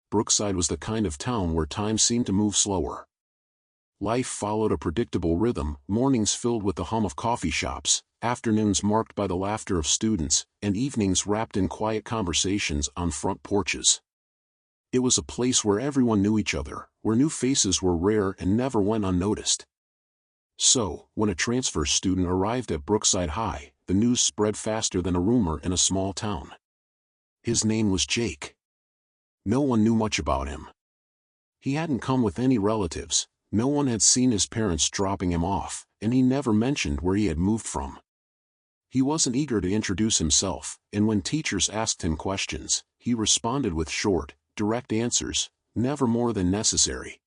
Brookside was the kind of town where time seemed to move slower. Life followed a predictable rhythm, mornings filled with the hum of coffee shops, afternoons marked by the laughter of students, and evenings wrapped in quiet conversations on front porches. It was a place where everyone knew each other, where new faces were rare and never went unnoticed. So, when a transfer student arrived at Brookside High, the news spread faster than a rumor in a small town. His name was Jake. No one knew much about him. He hadn't come with any relatives, no one had seen his parents dropping him off, and he never mentioned where he had moved from. He wasn't eager to introduce himself, and when teachers asked him questions, he responded with short, direct answers, never more than necessary.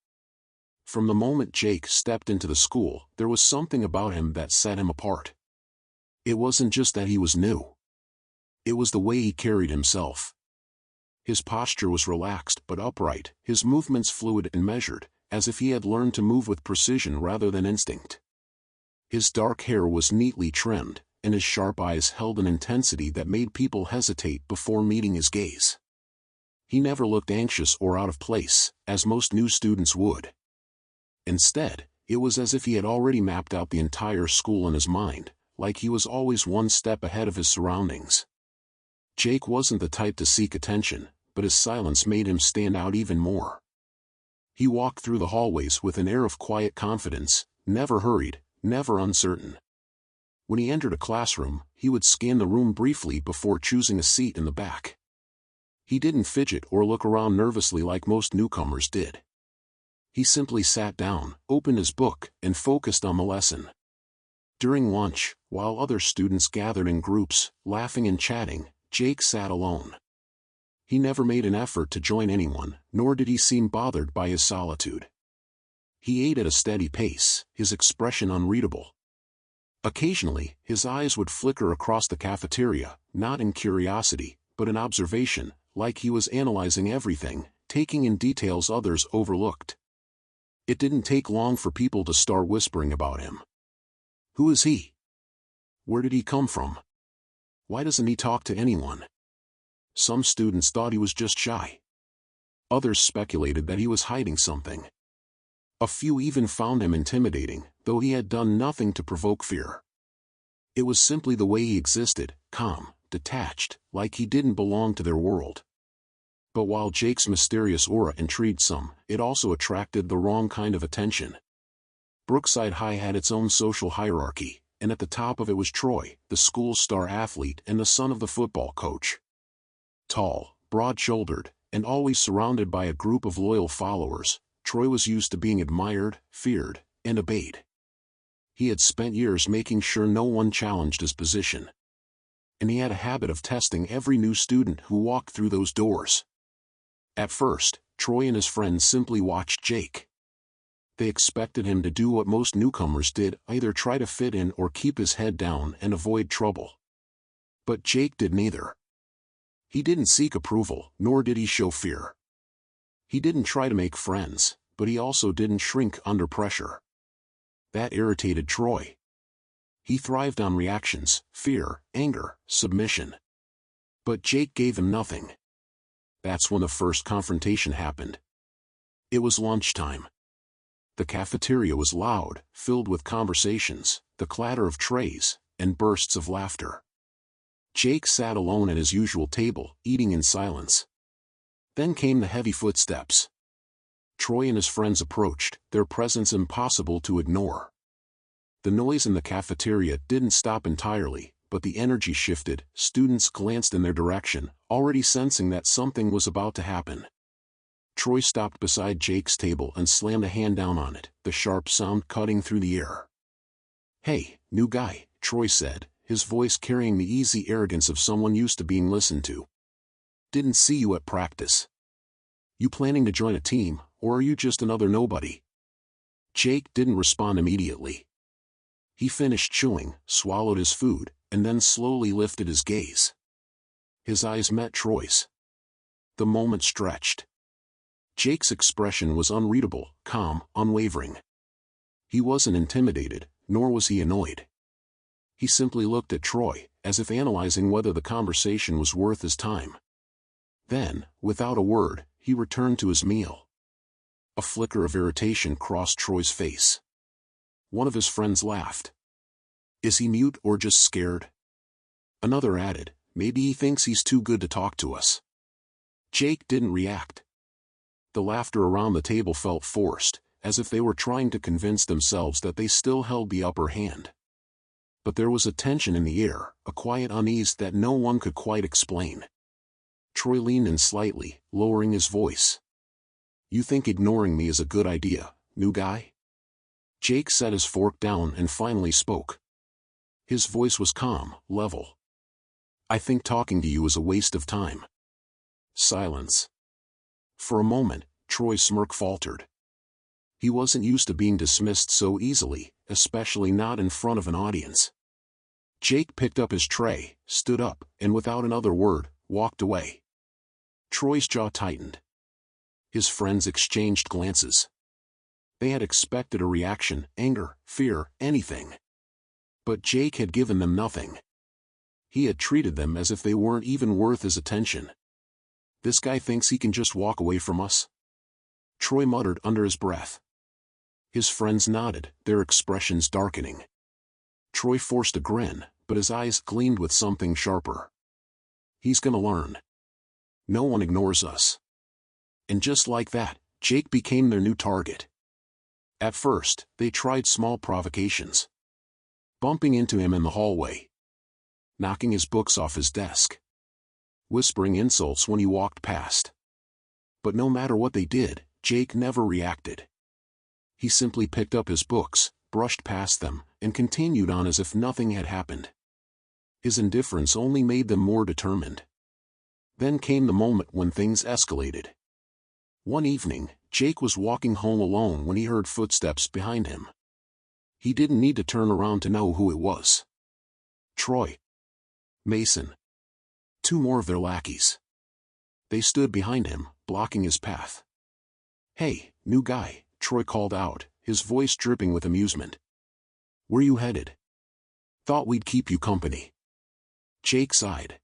From the moment Jake stepped into the school, there was something about him that set him apart. It wasn't just that he was new. It was the way he carried himself. His posture was relaxed but upright, his movements fluid and measured, as if he had learned to move with precision rather than instinct. His dark hair was neatly trimmed, and his sharp eyes held an intensity that made people hesitate before meeting his gaze. He never looked anxious or out of place, as most new students would. Instead, it was as if he had already mapped out the entire school in his mind, like he was always one step ahead of his surroundings. Jake wasn't the type to seek attention, but his silence made him stand out even more. He walked through the hallways with an air of quiet confidence, never hurried, never uncertain. When he entered a classroom, he would scan the room briefly before choosing a seat in the back. He didn't fidget or look around nervously like most newcomers did. He simply sat down, opened his book, and focused on the lesson. During lunch, while other students gathered in groups, laughing and chatting, Jake sat alone. He never made an effort to join anyone, nor did he seem bothered by his solitude. He ate at a steady pace, his expression unreadable. Occasionally, his eyes would flicker across the cafeteria, not in curiosity, but in observation, like he was analyzing everything, taking in details others overlooked. It didn't take long for people to start whispering about him. Who is he? Where did he come from? Why doesn't he talk to anyone? Some students thought he was just shy. Others speculated that he was hiding something. A few even found him intimidating, though he had done nothing to provoke fear. It was simply the way he existed, calm, detached, like he didn't belong to their world. But while Jake's mysterious aura intrigued some, it also attracted the wrong kind of attention. Brookside High had its own social hierarchy, and at the top of it was Troy, the school's star athlete and the son of the football coach. Tall, broad-shouldered, and always surrounded by a group of loyal followers, Troy was used to being admired, feared, and obeyed. He had spent years making sure no one challenged his position. And he had a habit of testing every new student who walked through those doors. At first, Troy and his friends simply watched Jake. They expected him to do what most newcomers did, either try to fit in or keep his head down and avoid trouble. But Jake did neither. He didn't seek approval, nor did he show fear. He didn't try to make friends, but he also didn't shrink under pressure. That irritated Troy. He thrived on reactions, fear, anger, submission. But Jake gave him nothing. That's when the first confrontation happened. It was lunchtime. The cafeteria was loud, filled with conversations, the clatter of trays, and bursts of laughter. Jake sat alone at his usual table, eating in silence. Then came the heavy footsteps. Troy and his friends approached, their presence impossible to ignore. The noise in the cafeteria didn't stop entirely, but the energy shifted. Students glanced in their direction, already sensing that something was about to happen. Troy stopped beside Jake's table and slammed a hand down on it, the sharp sound cutting through the air. "Hey, new guy," Troy said, his voice carrying the easy arrogance of someone used to being listened to. "Didn't see you at practice. You planning to join a team, or are you just another nobody?" Jake didn't respond immediately. He finished chewing, swallowed his food, and then slowly lifted his gaze. His eyes met Troy's. The moment stretched. Jake's expression was unreadable, calm, unwavering. He wasn't intimidated, nor was he annoyed. He simply looked at Troy, as if analyzing whether the conversation was worth his time. Then, without a word, he returned to his meal. A flicker of irritation crossed Troy's face. One of his friends laughed. Is he mute or just scared? Another added, maybe he thinks he's too good to talk to us. Jake didn't react. The laughter around the table felt forced, as if they were trying to convince themselves that they still held the upper hand. But there was a tension in the air, a quiet unease that no one could quite explain. Troy leaned in slightly, lowering his voice. You think ignoring me is a good idea, new guy? Jake set his fork down and finally spoke. His voice was calm, level. I think talking to you is a waste of time. Silence. For a moment, Troy's smirk faltered. He wasn't used to being dismissed so easily, especially not in front of an audience. Jake picked up his tray, stood up, and without another word, walked away. Troy's jaw tightened. His friends exchanged glances. They had expected a reaction, anger, fear, anything. But Jake had given them nothing. He had treated them as if they weren't even worth his attention. This guy thinks he can just walk away from us? Troy muttered under his breath. His friends nodded, their expressions darkening. Troy forced a grin, but his eyes gleamed with something sharper. He's gonna learn. No one ignores us. And just like that, Jake became their new target. At first, they tried small provocations. Bumping into him in the hallway. Knocking his books off his desk. Whispering insults when he walked past. But no matter what they did, Jake never reacted. He simply picked up his books, brushed past them, and continued on as if nothing had happened. His indifference only made them more determined. Then came the moment when things escalated. One evening, Jake was walking home alone when he heard footsteps behind him. He didn't need to turn around to know who it was. Troy. Mason. Two more of their lackeys. They stood behind him, blocking his path. Hey, new guy, Troy called out, his voice dripping with amusement. Where you headed? Thought we'd keep you company. Jake sighed.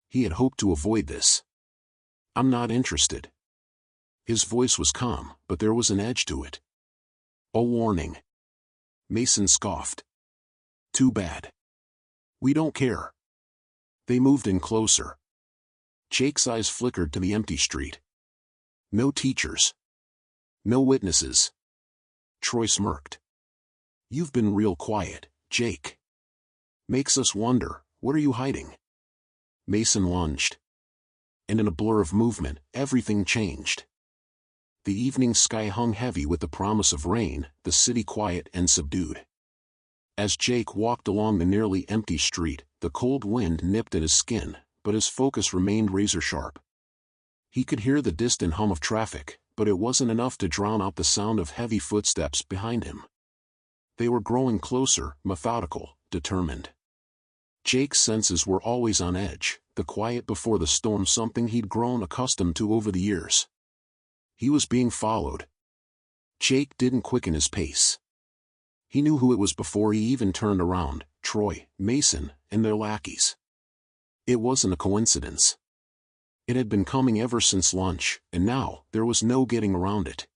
He had hoped to avoid this. I'm not interested. His voice was calm, but there was an edge to it. A warning. Mason scoffed. Too bad. We don't care. They moved in closer. Jake's eyes flickered to the empty street. No teachers. No witnesses. Troy smirked. You've been real quiet, Jake. Makes us wonder, what are you hiding? Mason lunged. And in a blur of movement, everything changed. The evening sky hung heavy with the promise of rain, the city quiet and subdued. As Jake walked along the nearly empty street, the cold wind nipped at his skin, but his focus remained razor-sharp. He could hear the distant hum of traffic, but it wasn't enough to drown out the sound of heavy footsteps behind him. They were growing closer, methodical, determined. Jake's senses were always on edge, the quiet before the storm something he'd grown accustomed to over the years. He was being followed. Jake didn't quicken his pace. He knew who it was before he even turned around, Troy, Mason, and their lackeys. It wasn't a coincidence. It had been coming ever since lunch, and now there was no getting around it.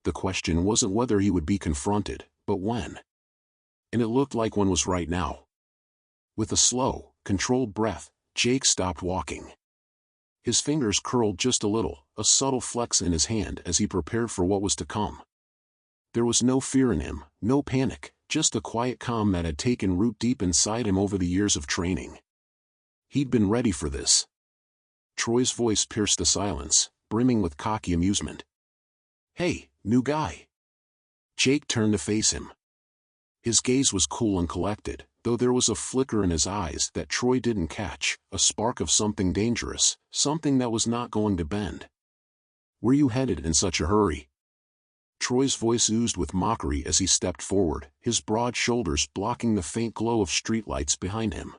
The question wasn't whether he would be confronted, but when. And it looked like one was right now. With a slow, controlled breath, Jake stopped walking. His fingers curled just a little, a subtle flex in his hand as he prepared for what was to come. There was no fear in him, no panic, just a quiet calm that had taken root deep inside him over the years of training. He'd been ready for this. Troy's voice pierced the silence, brimming with cocky amusement. Hey, new guy. Jake turned to face him. His gaze was cool and collected, though there was a flicker in his eyes that Troy didn't catch, a spark of something dangerous, something that was not going to bend. Where you headed in such a hurry? Troy's voice oozed with mockery as he stepped forward, his broad shoulders blocking the faint glow of streetlights behind him.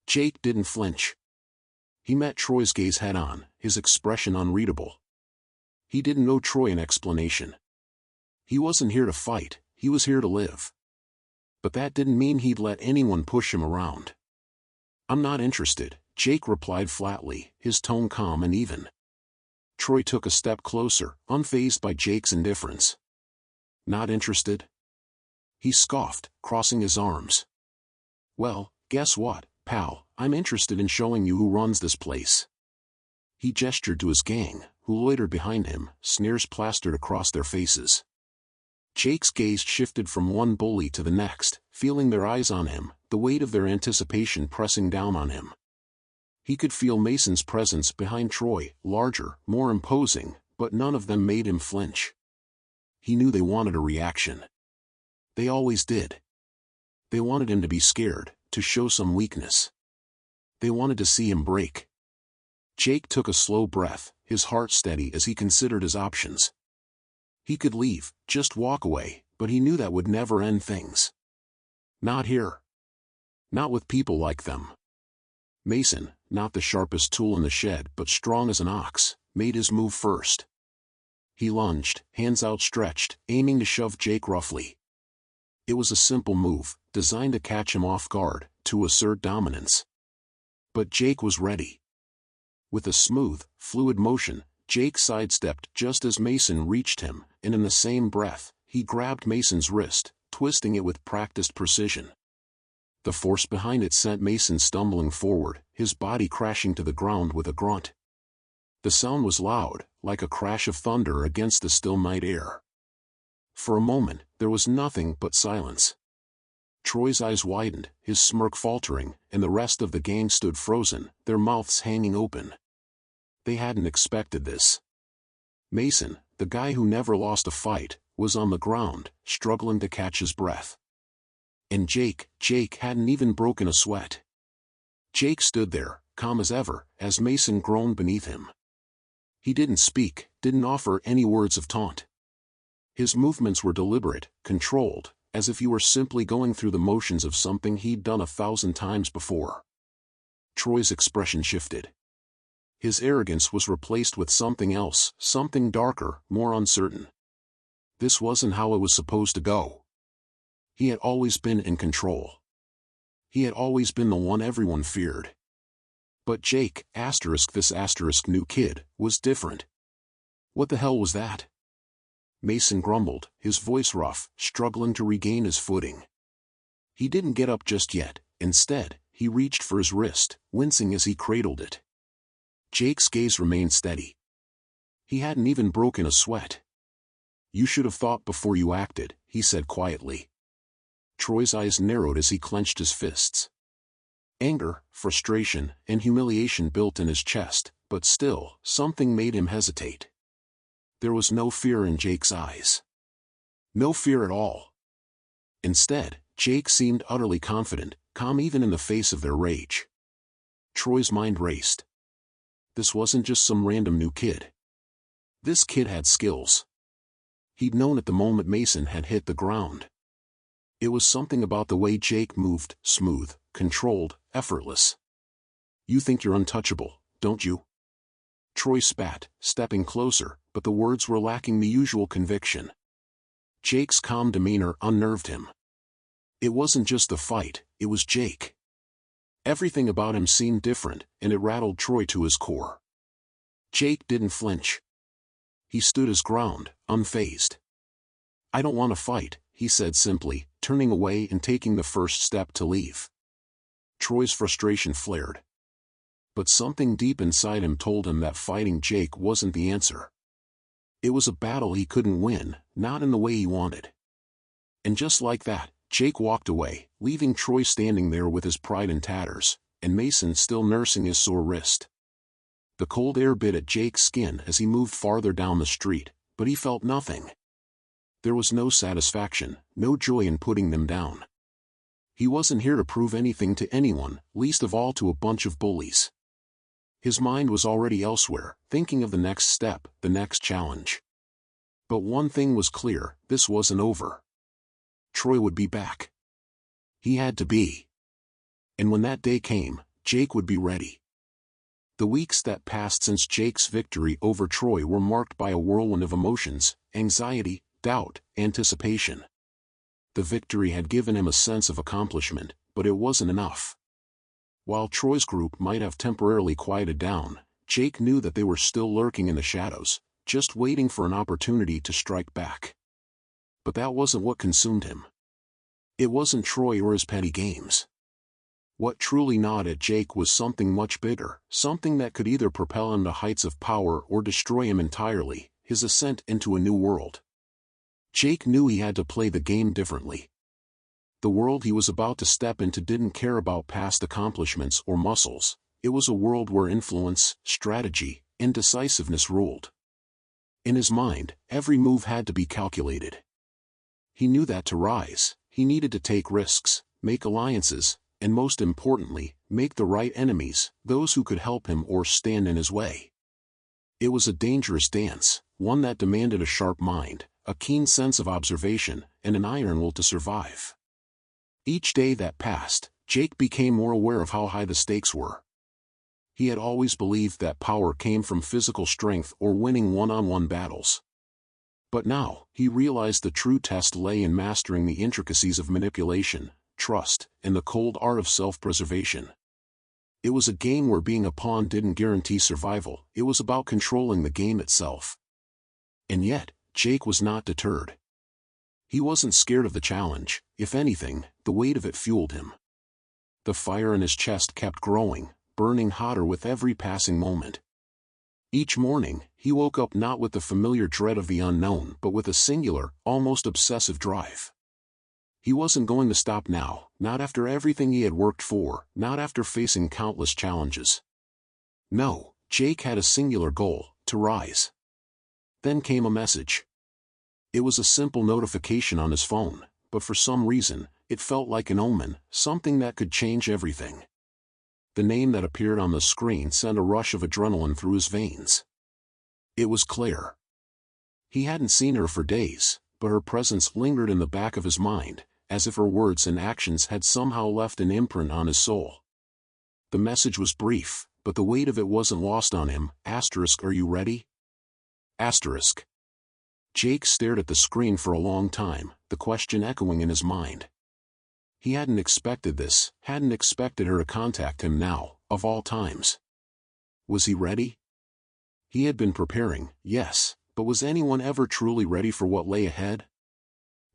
Jake didn't flinch. He met Troy's gaze head-on, his expression unreadable. He didn't owe Troy an explanation. He wasn't here to fight, he was here to live. But that didn't mean he'd let anyone push him around. I'm not interested, Jake replied flatly, his tone calm and even. Troy took a step closer, unfazed by Jake's indifference. Not interested? He scoffed, crossing his arms. Well, guess what, pal, I'm interested in showing you who runs this place. He gestured to his gang, who loitered behind him, sneers plastered across their faces. Jake's gaze shifted from one bully to the next, feeling their eyes on him, the weight of their anticipation pressing down on him. He could feel Mason's presence behind Troy, larger, more imposing, but none of them made him flinch. He knew they wanted a reaction. They always did. They wanted him to be scared, to show some weakness. They wanted to see him break. Jake took a slow breath, his heart steady as he considered his options. He could leave, just walk away, but he knew that would never end things. Not here. Not with people like them. Mason, not the sharpest tool in the shed but strong as an ox, made his move first. He lunged, hands outstretched, aiming to shove Jake roughly. It was a simple move, designed to catch him off guard, to assert dominance. But Jake was ready. With a smooth, fluid motion, Jake sidestepped just as Mason reached him, and in the same breath, he grabbed Mason's wrist, twisting it with practiced precision. The force behind it sent Mason stumbling forward, his body crashing to the ground with a grunt. The sound was loud, like a crash of thunder against the still night air. For a moment, there was nothing but silence. Troy's eyes widened, his smirk faltering, and the rest of the gang stood frozen, their mouths hanging open. They hadn't expected this. Mason, the guy who never lost a fight, was on the ground, struggling to catch his breath. And Jake hadn't even broken a sweat. Jake stood there, calm as ever, as Mason groaned beneath him. He didn't speak, didn't offer any words of taunt. His movements were deliberate, controlled, as if he were simply going through the motions of something he'd done 1,000 times before. Troy's expression shifted. His arrogance was replaced with something else, something darker, more uncertain. This wasn't how it was supposed to go. He had always been in control. He had always been the one everyone feared. But Jake, this new kid, was different. What the hell was that? Mason grumbled, his voice rough, struggling to regain his footing. He didn't get up just yet. Instead, he reached for his wrist, wincing as he cradled it. Jake's gaze remained steady. He hadn't even broken a sweat. You should have thought before you acted, he said quietly. Troy's eyes narrowed as he clenched his fists. Anger, frustration, and humiliation built in his chest, but still, something made him hesitate. There was no fear in Jake's eyes. No fear at all. Instead, Jake seemed utterly confident, calm even in the face of their rage. Troy's mind raced. This wasn't just some random new kid. This kid had skills. He'd known at the moment Mason had hit the ground. It was something about the way Jake moved, smooth, controlled, effortless. You think you're untouchable, don't you? Troy spat, stepping closer, but the words were lacking the usual conviction. Jake's calm demeanor unnerved him. It wasn't just the fight, it was Jake. Everything about him seemed different, and it rattled Troy to his core. Jake didn't flinch. He stood his ground, unfazed. I don't want to fight, he said simply, turning away and taking the first step to leave. Troy's frustration flared. But something deep inside him told him that fighting Jake wasn't the answer. It was a battle he couldn't win, not in the way he wanted. And just like that, Jake walked away, leaving Troy standing there with his pride in tatters, and Mason still nursing his sore wrist. The cold air bit at Jake's skin as he moved farther down the street, but he felt nothing. There was no satisfaction, no joy in putting them down. He wasn't here to prove anything to anyone, least of all to a bunch of bullies. His mind was already elsewhere, thinking of the next step, the next challenge. But one thing was clear, this wasn't over. Troy would be back. He had to be. And when that day came, Jake would be ready. The weeks that passed since Jake's victory over Troy were marked by a whirlwind of emotions, anxiety, doubt, anticipation. The victory had given him a sense of accomplishment, but it wasn't enough. While Troy's group might have temporarily quieted down, Jake knew that they were still lurking in the shadows, just waiting for an opportunity to strike back. But that wasn't what consumed him. It wasn't Troy or his petty games. What truly gnawed at Jake was something much bigger, something that could either propel him to heights of power or destroy him entirely, his ascent into a new world. Jake knew he had to play the game differently. The world he was about to step into didn't care about past accomplishments or muscles. It was a world where influence, strategy, and decisiveness ruled. In his mind, every move had to be calculated. He knew that to rise, he needed to take risks, make alliances, and most importantly, make the right enemies, those who could help him or stand in his way. It was a dangerous dance, one that demanded a sharp mind, a keen sense of observation, and an iron will to survive. Each day that passed, Jake became more aware of how high the stakes were. He had always believed that power came from physical strength or winning one-on-one battles. But now, he realized the true test lay in mastering the intricacies of manipulation, trust, and the cold art of self-preservation. It was a game where being a pawn didn't guarantee survival, it was about controlling the game itself. And yet, Jake was not deterred. He wasn't scared of the challenge, if anything, the weight of it fueled him. The fire in his chest kept growing, burning hotter with every passing moment. Each morning, he woke up not with the familiar dread of the unknown but with a singular, almost obsessive drive. He wasn't going to stop now, not after everything he had worked for, not after facing countless challenges. No, Jake had a singular goal, to rise. Then came a message. It was a simple notification on his phone, but for some reason, it felt like an omen, something that could change everything. The name that appeared on the screen sent a rush of adrenaline through his veins. It was Claire. He hadn't seen her for days, but her presence lingered in the back of his mind, as if her words and actions had somehow left an imprint on his soul. The message was brief, but the weight of it wasn't lost on him. Are you ready? Jake stared at the screen for a long time, the question echoing in his mind. He hadn't expected this, hadn't expected her to contact him now, of all times. Was he ready? He had been preparing, yes, but was anyone ever truly ready for what lay ahead?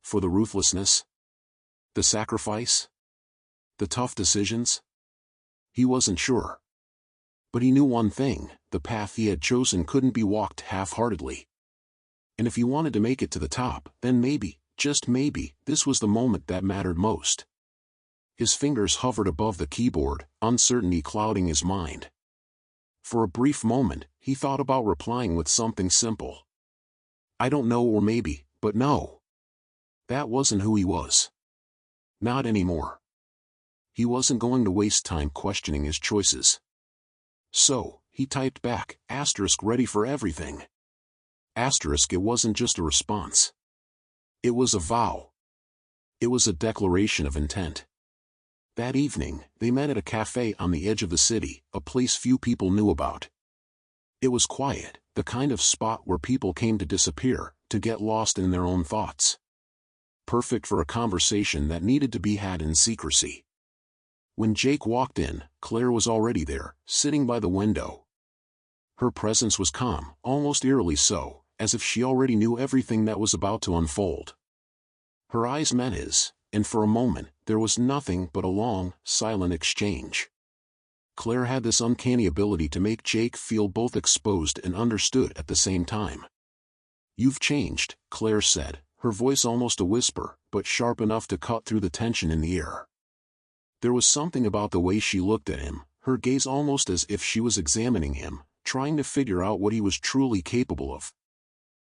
For the ruthlessness? The sacrifice? The tough decisions? He wasn't sure. But he knew one thing, the path he had chosen couldn't be walked half-heartedly. And if he wanted to make it to the top, then maybe, just maybe, this was the moment that mattered most. His fingers hovered above the keyboard, uncertainty clouding his mind. For a brief moment, he thought about replying with something simple. I don't know, or maybe, but no. That wasn't who he was. Not anymore. He wasn't going to waste time questioning his choices. So, he typed back, ready for everything. It wasn't just a response. It was a vow. It was a declaration of intent. That evening, they met at a cafe on the edge of the city, a place few people knew about. It was quiet, the kind of spot where people came to disappear, to get lost in their own thoughts. Perfect for a conversation that needed to be had in secrecy. When Jake walked in, Claire was already there, sitting by the window. Her presence was calm, almost eerily so, as if she already knew everything that was about to unfold. Her eyes met his, and for a moment, there was nothing but a long, silent exchange. Claire had this uncanny ability to make Jake feel both exposed and understood at the same time. You've changed, Claire said, her voice almost a whisper, but sharp enough to cut through the tension in the air. There was something about the way she looked at him, her gaze almost as if she was examining him, trying to figure out what he was truly capable of.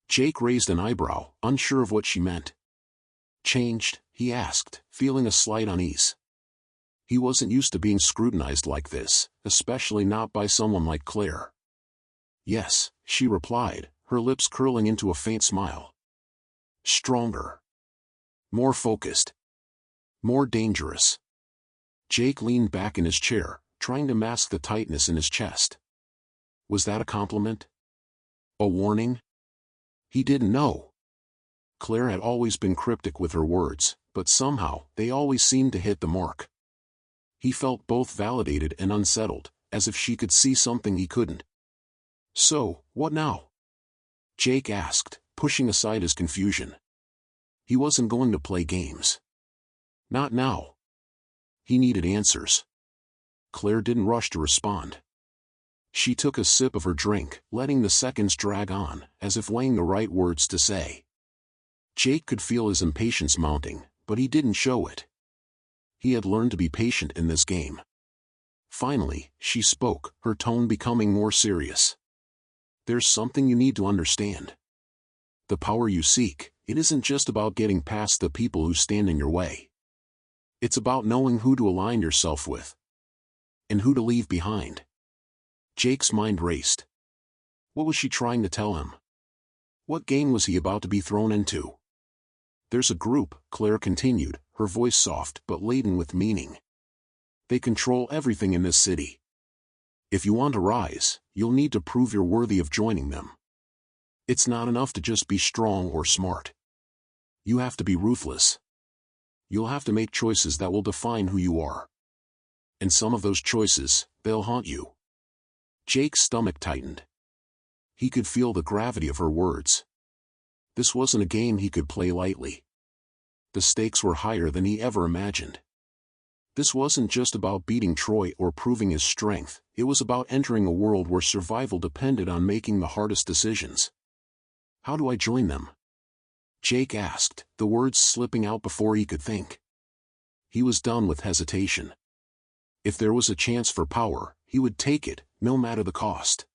Jake raised an eyebrow, unsure of what she meant. Changed? He asked, feeling a slight unease. He wasn't used to being scrutinized like this, especially not by someone like Claire. Yes, she replied, her lips curling into a faint smile. Stronger. More focused. More dangerous. Jake leaned back in his chair, trying to mask the tightness in his chest. Was that a compliment? A warning? He didn't know. Claire had always been cryptic with her words, but somehow, they always seemed to hit the mark. He felt both validated and unsettled, as if she could see something he couldn't. "So, what now?" Jake asked, pushing aside his confusion. He wasn't going to play games. Not now. He needed answers. Claire didn't rush to respond. She took a sip of her drink, letting the seconds drag on, as if weighing the right words to say. Jake could feel his impatience mounting, but he didn't show it. He had learned to be patient in this game. Finally, she spoke, her tone becoming more serious. "There's something you need to understand. The power you seek, it isn't just about getting past the people who stand in your way. It's about knowing who to align yourself with. And who to leave behind." Jake's mind raced. What was she trying to tell him? What game was he about to be thrown into? "There's a group," Claire continued, her voice soft but laden with meaning. "They control everything in this city. If you want to rise, you'll need to prove you're worthy of joining them. It's not enough to just be strong or smart. You have to be ruthless. You'll have to make choices that will define who you are. And some of those choices, they'll haunt you." Jake's stomach tightened. He could feel the gravity of her words. This wasn't a game he could play lightly. The stakes were higher than he ever imagined. This wasn't just about beating Troy or proving his strength, it was about entering a world where survival depended on making the hardest decisions. "How do I join them?" Jake asked, the words slipping out before he could think. He was done with hesitation. If there was a chance for power, he would take it, no matter the cost.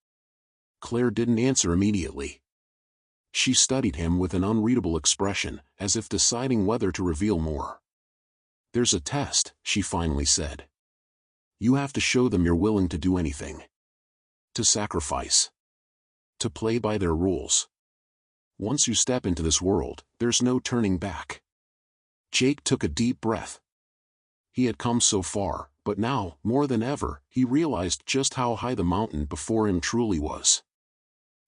Claire didn't answer immediately. She studied him with an unreadable expression, as if deciding whether to reveal more. "There's a test," she finally said. "You have to show them you're willing to do anything. To sacrifice. To play by their rules. Once you step into this world, there's no turning back." Jake took a deep breath. He had come so far, but now, more than ever, he realized just how high the mountain before him truly was.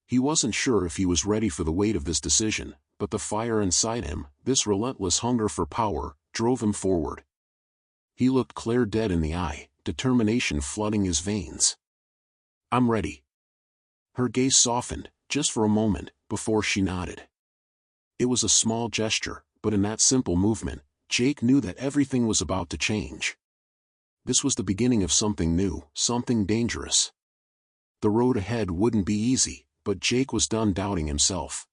He wasn't sure if he was ready for the weight of this decision, but the fire inside him, this relentless hunger for power, drove him forward. He looked Claire dead in the eye, determination flooding his veins. "I'm ready." Her gaze softened, just for a moment, before she nodded. It was a small gesture, but in that simple movement, Jake knew that everything was about to change. This was the beginning of something new, something dangerous. The road ahead wouldn't be easy, but Jake was done doubting himself.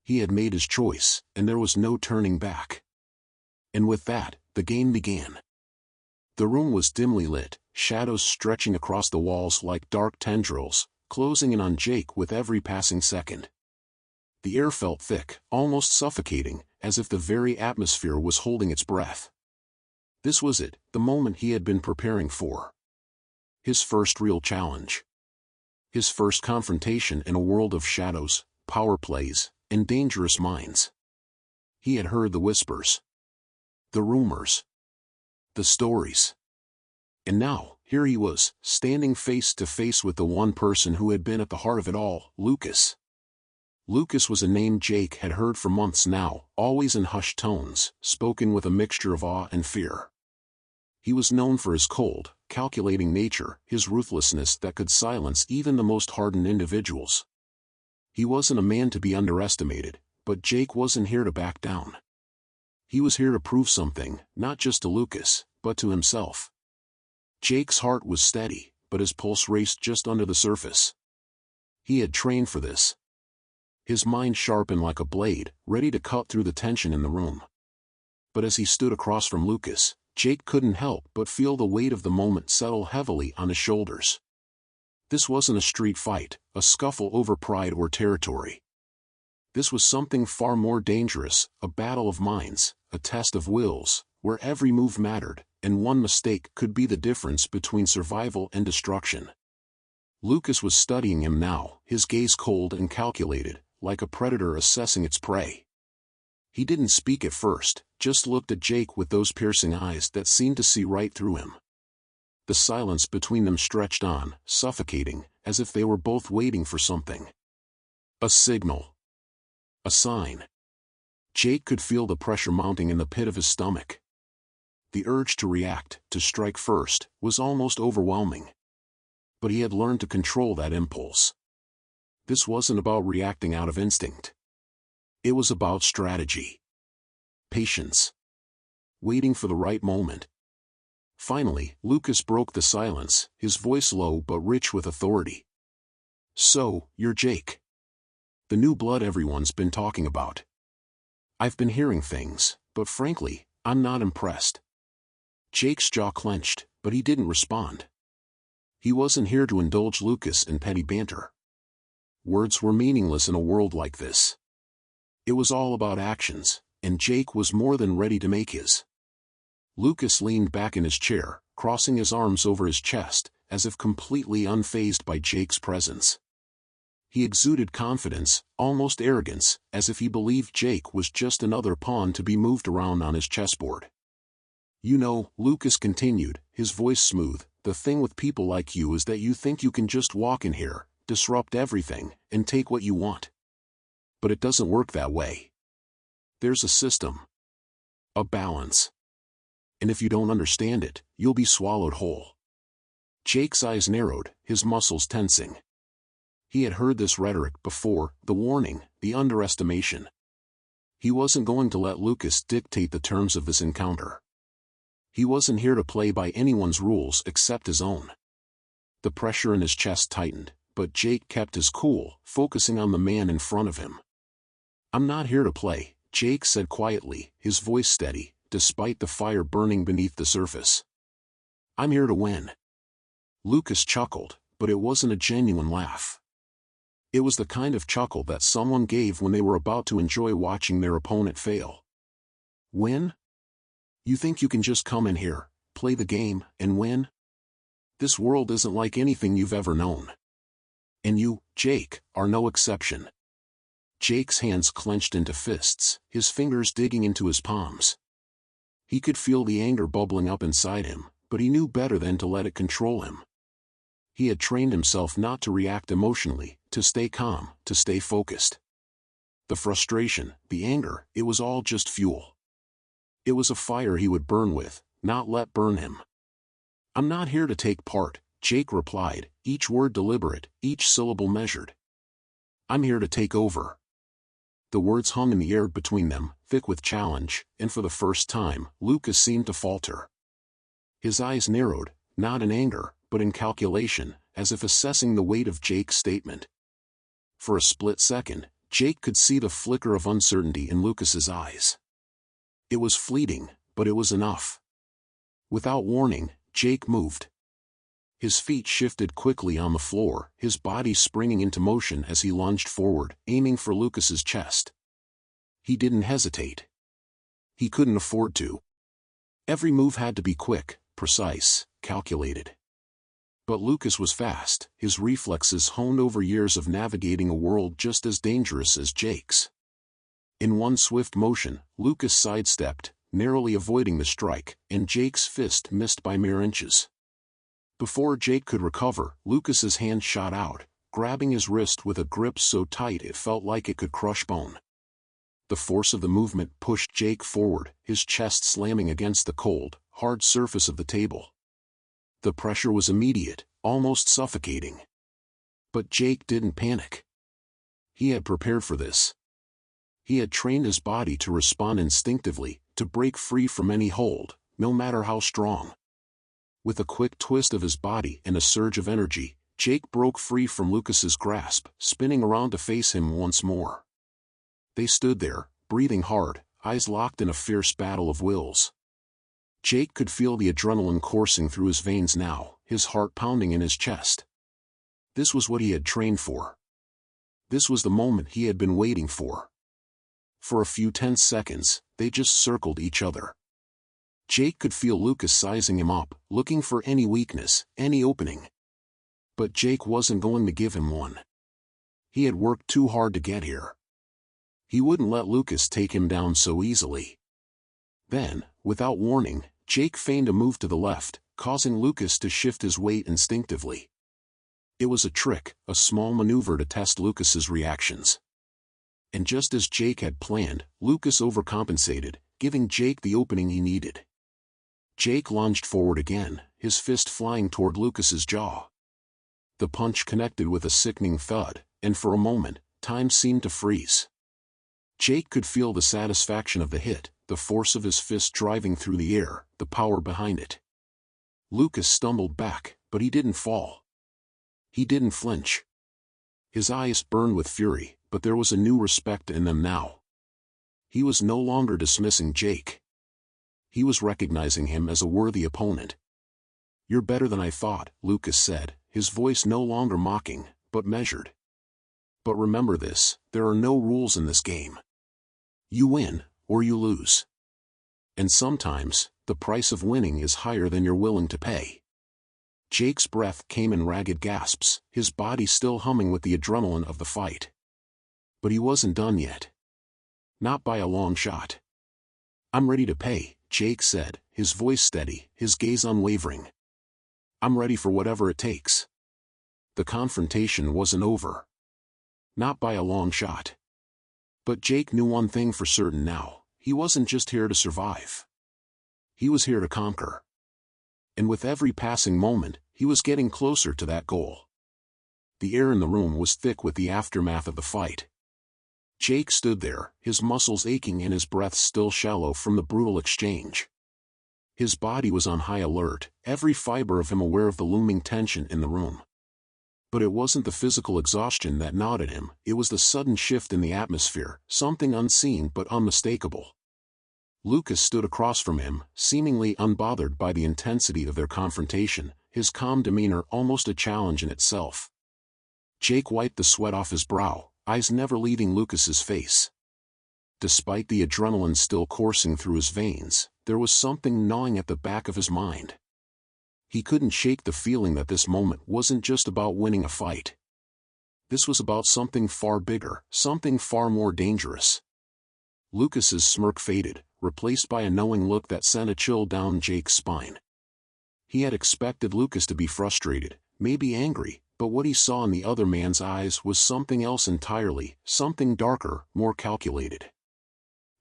He had made his choice, and there was no turning back. And with that, the game began. The room was dimly lit, shadows stretching across the walls like dark tendrils, closing in on Jake with every passing second. The air felt thick, almost suffocating, as if the very atmosphere was holding its breath. This was it, the moment he had been preparing for. His first real challenge. His first confrontation in a world of shadows, power plays, and dangerous minds. He had heard the whispers. The rumors. The stories. And now, here he was, standing face to face with the one person who had been at the heart of it all, Lucas. Lucas was a name Jake had heard for months now, always in hushed tones, spoken with a mixture of awe and fear. He was known for his cold, calculating nature, his ruthlessness that could silence even the most hardened individuals. He wasn't a man to be underestimated, but Jake wasn't here to back down. He was here to prove something, not just to Lucas, but to himself. Jake's heart was steady, but his pulse raced just under the surface. He had trained for this. His mind sharpened like a blade, ready to cut through the tension in the room. But as he stood across from Lucas, Jake couldn't help but feel the weight of the moment settle heavily on his shoulders. This wasn't a street fight, a scuffle over pride or territory. This was something far more dangerous, a battle of minds, a test of wills, where every move mattered, and one mistake could be the difference between survival and destruction. Lucas was studying him now, his gaze cold and calculated, like a predator assessing its prey. He didn't speak at first, just looked at Jake with those piercing eyes that seemed to see right through him. The silence between them stretched on, suffocating, as if they were both waiting for something. A signal. A sign. Jake could feel the pressure mounting in the pit of his stomach. The urge to react, to strike first, was almost overwhelming. But he had learned to control that impulse. This wasn't about reacting out of instinct. It was about strategy. Patience. Waiting for the right moment. Finally, Lucas broke the silence, his voice low but rich with authority. "So, you're Jake. The new blood everyone's been talking about. I've been hearing things, but frankly, I'm not impressed." Jake's jaw clenched, but he didn't respond. He wasn't here to indulge Lucas in petty banter. Words were meaningless in a world like this. It was all about actions, and Jake was more than ready to make his. Lucas leaned back in his chair, crossing his arms over his chest, as if completely unfazed by Jake's presence. He exuded confidence, almost arrogance, as if he believed Jake was just another pawn to be moved around on his chessboard. "You know," Lucas continued, his voice smooth, "the thing with people like you is that you think you can just walk in here, disrupt everything, and take what you want. But it doesn't work that way. There's a system. A balance. And if you don't understand it, you'll be swallowed whole." Jake's eyes narrowed, his muscles tensing. He had heard this rhetoric before, the warning, the underestimation. He wasn't going to let Lucas dictate the terms of this encounter. He wasn't here to play by anyone's rules except his own. The pressure in his chest tightened, but Jake kept his cool, focusing on the man in front of him. "I'm not here to play," Jake said quietly, his voice steady, despite the fire burning beneath the surface. "I'm here to win." Lucas chuckled, but it wasn't a genuine laugh. It was the kind of chuckle that someone gave when they were about to enjoy watching their opponent fail. "Win? You think you can just come in here, play the game, and win? This world isn't like anything you've ever known. And you, Jake, are no exception." Jake's hands clenched into fists, his fingers digging into his palms. He could feel the anger bubbling up inside him, but he knew better than to let it control him. He had trained himself not to react emotionally, to stay calm, to stay focused. The frustration, the anger, it was all just fuel. It was a fire he would burn with, not let burn him. "I'm not here to take part," Jake replied, each word deliberate, each syllable measured. "I'm here to take over." The words hung in the air between them, thick with challenge, and for the first time, Lucas seemed to falter. His eyes narrowed, not in anger, but in calculation, as if assessing the weight of Jake's statement. For a split second, Jake could see the flicker of uncertainty in Lucas's eyes. It was fleeting, but it was enough. Without warning, Jake moved. His feet shifted quickly on the floor, his body springing into motion as he lunged forward, aiming for Lucas's chest. He didn't hesitate. He couldn't afford to. Every move had to be quick, precise, calculated. But Lucas was fast, his reflexes honed over years of navigating a world just as dangerous as Jake's. In one swift motion, Lucas sidestepped, narrowly avoiding the strike, and Jake's fist missed by mere inches. Before Jake could recover, Lucas's hand shot out, grabbing his wrist with a grip so tight it felt like it could crush bone. The force of the movement pushed Jake forward, his chest slamming against the cold, hard surface of the table. The pressure was immediate, almost suffocating. But Jake didn't panic. He had prepared for this. He had trained his body to respond instinctively, to break free from any hold, no matter how strong. With a quick twist of his body and a surge of energy, Jake broke free from Lucas's grasp, spinning around to face him once more. They stood there, breathing hard, eyes locked in a fierce battle of wills. Jake could feel the adrenaline coursing through his veins now, his heart pounding in his chest. This was what he had trained for. This was the moment he had been waiting for. For a few tense seconds, they just circled each other. Jake could feel Lucas sizing him up, looking for any weakness, any opening. But Jake wasn't going to give him one. He had worked too hard to get here. He wouldn't let Lucas take him down so easily. Then, without warning, Jake feigned a move to the left, causing Lucas to shift his weight instinctively. It was a trick, a small maneuver to test Lucas's reactions. And just as Jake had planned, Lucas overcompensated, giving Jake the opening he needed. Jake lunged forward again, his fist flying toward Lucas's jaw. The punch connected with a sickening thud, and for a moment, time seemed to freeze. Jake could feel the satisfaction of the hit, the force of his fist driving through the air, the power behind it. Lucas stumbled back, but he didn't fall. He didn't flinch. His eyes burned with fury, but there was a new respect in them now. He was no longer dismissing Jake. He was recognizing him as a worthy opponent. "You're better than I thought," Lucas said, his voice no longer mocking, but measured. "But remember this, there are no rules in this game. You win, or you lose. And sometimes, the price of winning is higher than you're willing to pay." Jake's breath came in ragged gasps, his body still humming with the adrenaline of the fight. But he wasn't done yet. Not by a long shot. "I'm ready to pay," Jake said, his voice steady, his gaze unwavering. "I'm ready for whatever it takes." The confrontation wasn't over. Not by a long shot. But Jake knew one thing for certain now: he wasn't just here to survive. He was here to conquer. And with every passing moment, he was getting closer to that goal. The air in the room was thick with the aftermath of the fight. Jake stood there, his muscles aching and his breath still shallow from the brutal exchange. His body was on high alert, every fiber of him aware of the looming tension in the room. But it wasn't the physical exhaustion that gnawed at him, it was the sudden shift in the atmosphere, something unseen but unmistakable. Lucas stood across from him, seemingly unbothered by the intensity of their confrontation, his calm demeanor almost a challenge in itself. Jake wiped the sweat off his brow, eyes never leaving Lucas's face. Despite the adrenaline still coursing through his veins, there was something gnawing at the back of his mind. He couldn't shake the feeling that this moment wasn't just about winning a fight. This was about something far bigger, something far more dangerous. Lucas's smirk faded, replaced by a knowing look that sent a chill down Jake's spine. He had expected Lucas to be frustrated, maybe angry, but what he saw in the other man's eyes was something else entirely, something darker, more calculated.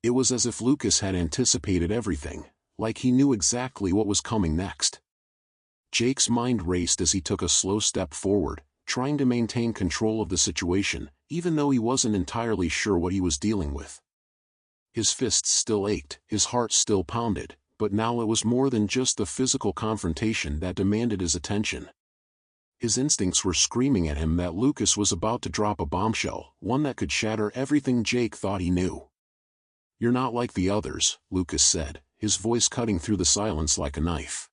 It was as if Lucas had anticipated everything, like he knew exactly what was coming next. Jake's mind raced as he took a slow step forward, trying to maintain control of the situation, even though he wasn't entirely sure what he was dealing with. His fists still ached, his heart still pounded, but now it was more than just the physical confrontation that demanded his attention. His instincts were screaming at him that Lucas was about to drop a bombshell, one that could shatter everything Jake thought he knew. "You're not like the others," Lucas said, his voice cutting through the silence like a knife.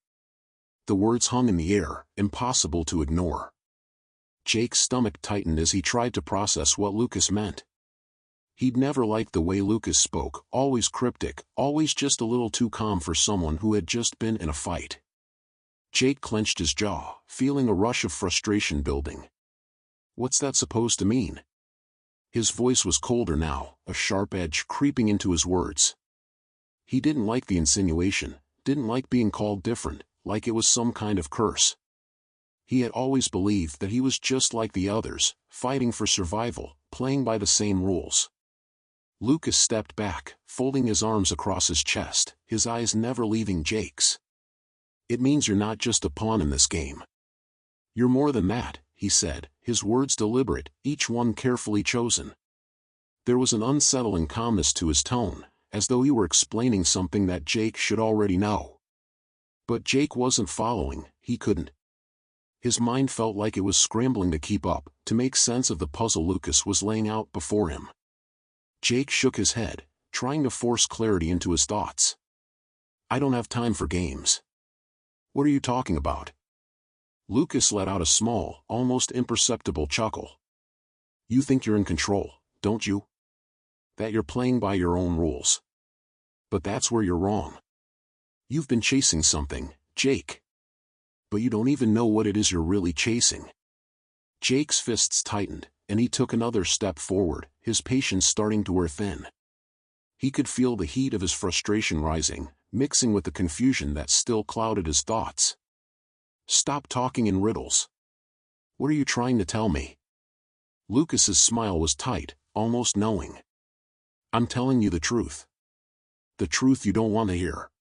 The words hung in the air, impossible to ignore. Jake's stomach tightened as he tried to process what Lucas meant. He'd never liked the way Lucas spoke, always cryptic, always just a little too calm for someone who had just been in a fight. Jake clenched his jaw, feeling a rush of frustration building. "What's that supposed to mean?" His voice was colder now, a sharp edge creeping into his words. He didn't like the insinuation, didn't like being called different, like it was some kind of curse. He had always believed that he was just like the others, fighting for survival, playing by the same rules. Lucas stepped back, folding his arms across his chest, his eyes never leaving Jake's. "It means you're not just a pawn in this game. You're more than that," he said, his words deliberate, each one carefully chosen. There was an unsettling calmness to his tone, as though he were explaining something that Jake should already know. But Jake wasn't following, he couldn't. His mind felt like it was scrambling to keep up, to make sense of the puzzle Lucas was laying out before him. Jake shook his head, trying to force clarity into his thoughts. "I don't have time for games." "What are you talking about?" Lucas let out a small, almost imperceptible chuckle. "You think you're in control, don't you? That you're playing by your own rules. But that's where you're wrong. You've been chasing something, Jake. But you don't even know what it is you're really chasing." Jake's fists tightened, and he took another step forward, his patience starting to wear thin. He could feel the heat of his frustration rising, mixing with the confusion that still clouded his thoughts. "Stop talking in riddles. What are you trying to tell me?" Lucas's smile was tight, almost knowing. "I'm telling you the truth. The truth you don't want to hear.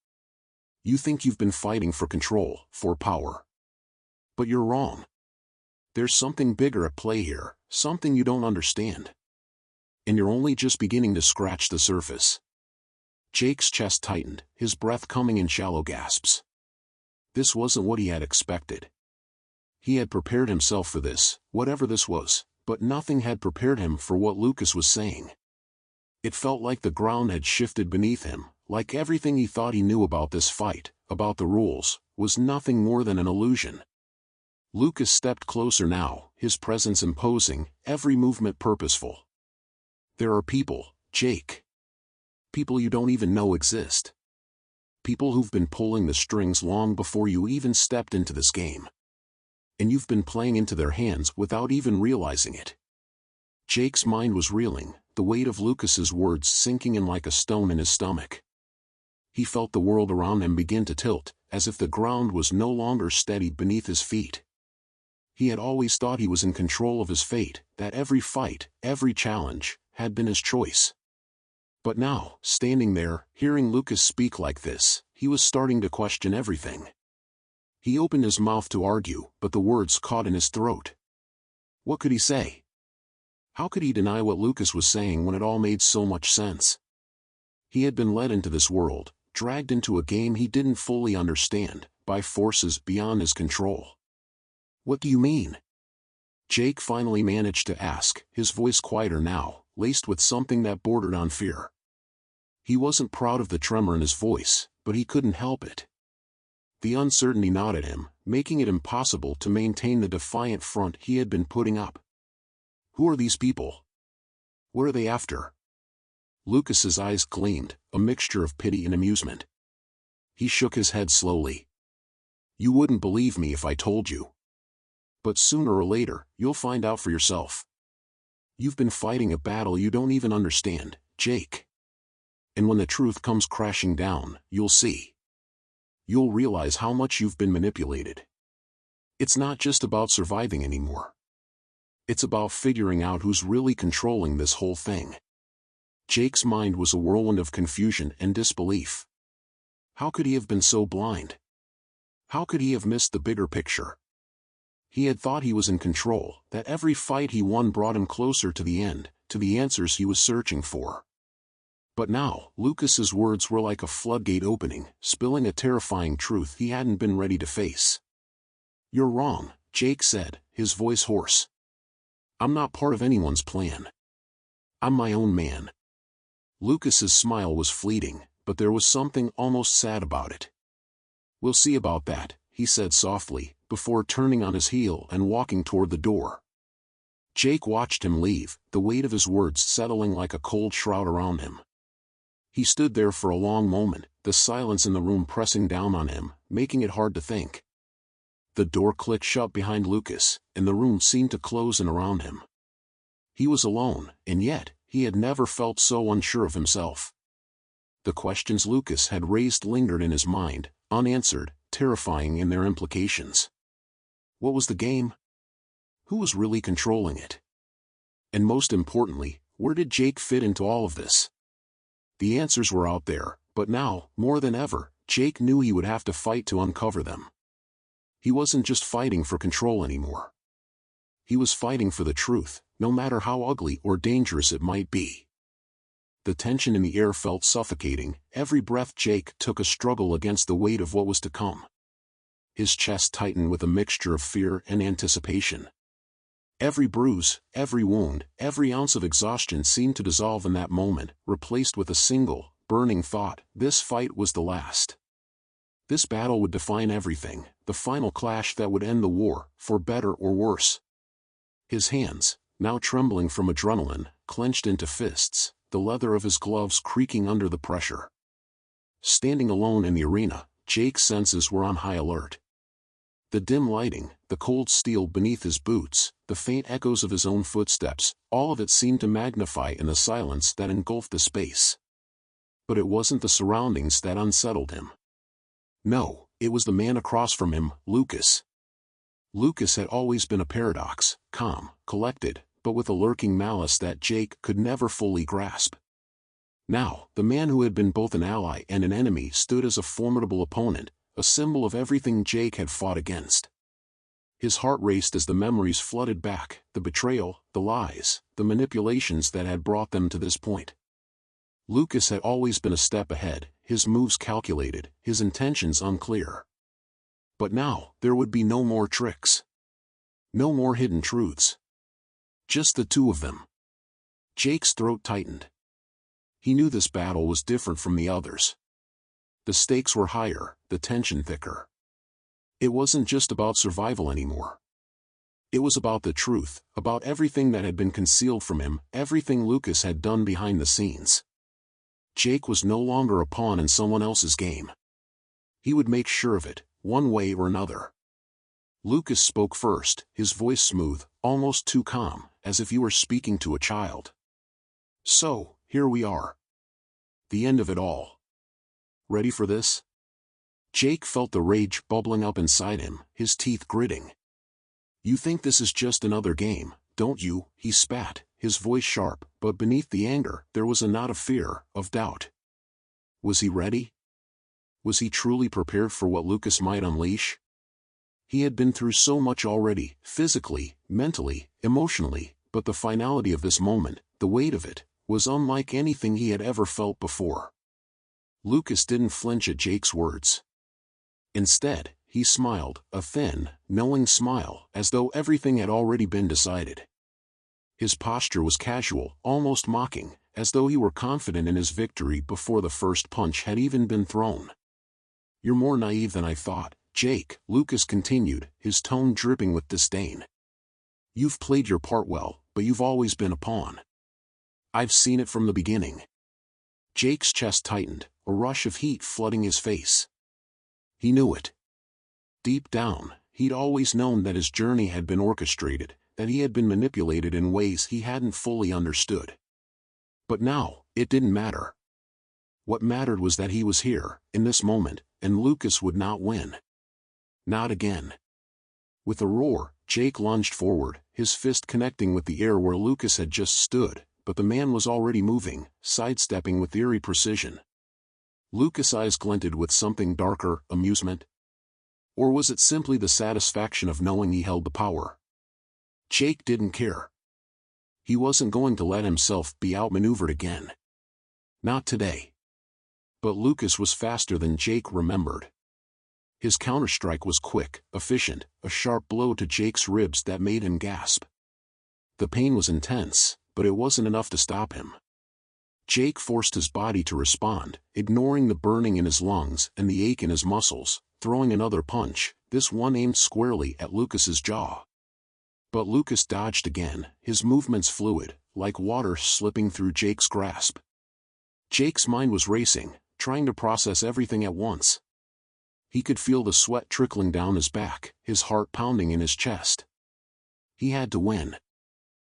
You think you've been fighting for control, for power. But you're wrong. There's something bigger at play here, something you don't understand. And you're only just beginning to scratch the surface. Jake's chest tightened, his breath coming in shallow gasps. This wasn't what he had expected. He had prepared himself for this, whatever this was, but nothing had prepared him for what Lucas was saying. It felt like the ground had shifted beneath him, like everything he thought he knew about this fight, about the rules, was nothing more than an illusion. Lucas stepped closer now, his presence imposing, every movement purposeful. There are people, Jake. People you don't even know exist. People who've been pulling the strings long before you even stepped into this game. And you've been playing into their hands without even realizing it. Jake's mind was reeling, the weight of Lucas's words sinking in like a stone in his stomach. He felt the world around him begin to tilt, as if the ground was no longer steady beneath his feet. He had always thought he was in control of his fate, that every fight, every challenge, had been his choice. But now, standing there, hearing Lucas speak like this, he was starting to question everything. He opened his mouth to argue, but the words caught in his throat. What could he say? How could he deny what Lucas was saying when it all made so much sense? He had been led into this world, dragged into a game he didn't fully understand, by forces beyond his control. What do you mean? Jake finally managed to ask, his voice quieter now, laced with something that bordered on fear. He wasn't proud of the tremor in his voice, but he couldn't help it. The uncertainty gnawed at him, making it impossible to maintain the defiant front he had been putting up. Who are these people? What are they after? Lucas's eyes gleamed, a mixture of pity and amusement. He shook his head slowly. You wouldn't believe me if I told you. But sooner or later, you'll find out for yourself. You've been fighting a battle you don't even understand, Jake. And when the truth comes crashing down, you'll see. You'll realize how much you've been manipulated. It's not just about surviving anymore. It's about figuring out who's really controlling this whole thing. Jake's mind was a whirlwind of confusion and disbelief. How could he have been so blind? How could he have missed the bigger picture? He had thought he was in control, that every fight he won brought him closer to the end, to the answers he was searching for. But now, Lucas's words were like a floodgate opening, spilling a terrifying truth he hadn't been ready to face. You're wrong, Jake said, his voice hoarse. I'm not part of anyone's plan. I'm my own man. Lucas's smile was fleeting, but there was something almost sad about it. We'll see about that, he said softly, before turning on his heel and walking toward the door. Jake watched him leave, the weight of his words settling like a cold shroud around him. He stood there for a long moment, the silence in the room pressing down on him, making it hard to think. The door clicked shut behind Lucas, and the room seemed to close in around him. He was alone, and yet, he had never felt so unsure of himself. The questions Lucas had raised lingered in his mind, unanswered, terrifying in their implications. What was the game? Who was really controlling it? And most importantly, where did Jake fit into all of this? The answers were out there, but now, more than ever, Jake knew he would have to fight to uncover them. He wasn't just fighting for control anymore. He was fighting for the truth, no matter how ugly or dangerous it might be. The tension in the air felt suffocating, every breath Jake took a struggle against the weight of what was to come. His chest tightened with a mixture of fear and anticipation. Every bruise, every wound, every ounce of exhaustion seemed to dissolve in that moment, replaced with a single, burning thought: this fight was the last. This battle would define everything, the final clash that would end the war, for better or worse. His hands, now trembling from adrenaline, clenched into fists, the leather of his gloves creaking under the pressure. Standing alone in the arena, Jake's senses were on high alert. The dim lighting, the cold steel beneath his boots, the faint echoes of his own footsteps, all of it seemed to magnify in the silence that engulfed the space. But it wasn't the surroundings that unsettled him. No, it was the man across from him, Lucas. Lucas had always been a paradox, calm, collected, but with a lurking malice that Jake could never fully grasp. Now, the man who had been both an ally and an enemy stood as a formidable opponent, a symbol of everything Jake had fought against. His heart raced as the memories flooded back, the betrayal, the lies, the manipulations that had brought them to this point. Lucas had always been a step ahead, his moves calculated, his intentions unclear. But now, there would be no more tricks. No more hidden truths. Just the two of them. Jake's throat tightened. He knew this battle was different from the others. The stakes were higher, the tension thicker. It wasn't just about survival anymore. It was about the truth, about everything that had been concealed from him, everything Lucas had done behind the scenes. Jake was no longer a pawn in someone else's game. He would make sure of it, one way or another. Lucas spoke first, his voice smooth, almost too calm, as if he were speaking to a child. "So, here we are. The end of it all. Ready for this?" Jake felt the rage bubbling up inside him, his teeth gritting. "You think this is just another game, don't you?" he spat, his voice sharp, but beneath the anger, there was a knot of fear, of doubt. Was he ready? Was he truly prepared for what Lucas might unleash? He had been through so much already, physically, mentally, emotionally, but the finality of this moment, the weight of it, was unlike anything he had ever felt before. Lucas didn't flinch at Jake's words. Instead, he smiled, a thin, knowing smile, as though everything had already been decided. His posture was casual, almost mocking, as though he were confident in his victory before the first punch had even been thrown. "You're more naive than I thought, Jake," Lucas continued, his tone dripping with disdain. "You've played your part well, but you've always been a pawn. I've seen it from the beginning." Jake's chest tightened, a rush of heat flooding his face. He knew it. Deep down, he'd always known that his journey had been orchestrated, that he had been manipulated in ways he hadn't fully understood. But now, it didn't matter. What mattered was that he was here, in this moment, and Lucas would not win. Not again. With a roar, Jake lunged forward, his fist connecting with the air where Lucas had just stood, but the man was already moving, sidestepping with eerie precision. Lucas' eyes glinted with something darker, amusement. Or was it simply the satisfaction of knowing he held the power? Jake didn't care. He wasn't going to let himself be outmaneuvered again. Not today. But Lucas was faster than Jake remembered. His counterstrike was quick, efficient, a sharp blow to Jake's ribs that made him gasp. The pain was intense, but it wasn't enough to stop him. Jake forced his body to respond, ignoring the burning in his lungs and the ache in his muscles, throwing another punch, this one aimed squarely at Lucas's jaw. But Lucas dodged again, his movements fluid, like water slipping through Jake's grasp. Jake's mind was racing, trying to process everything at once. He could feel the sweat trickling down his back, his heart pounding in his chest. He had to win.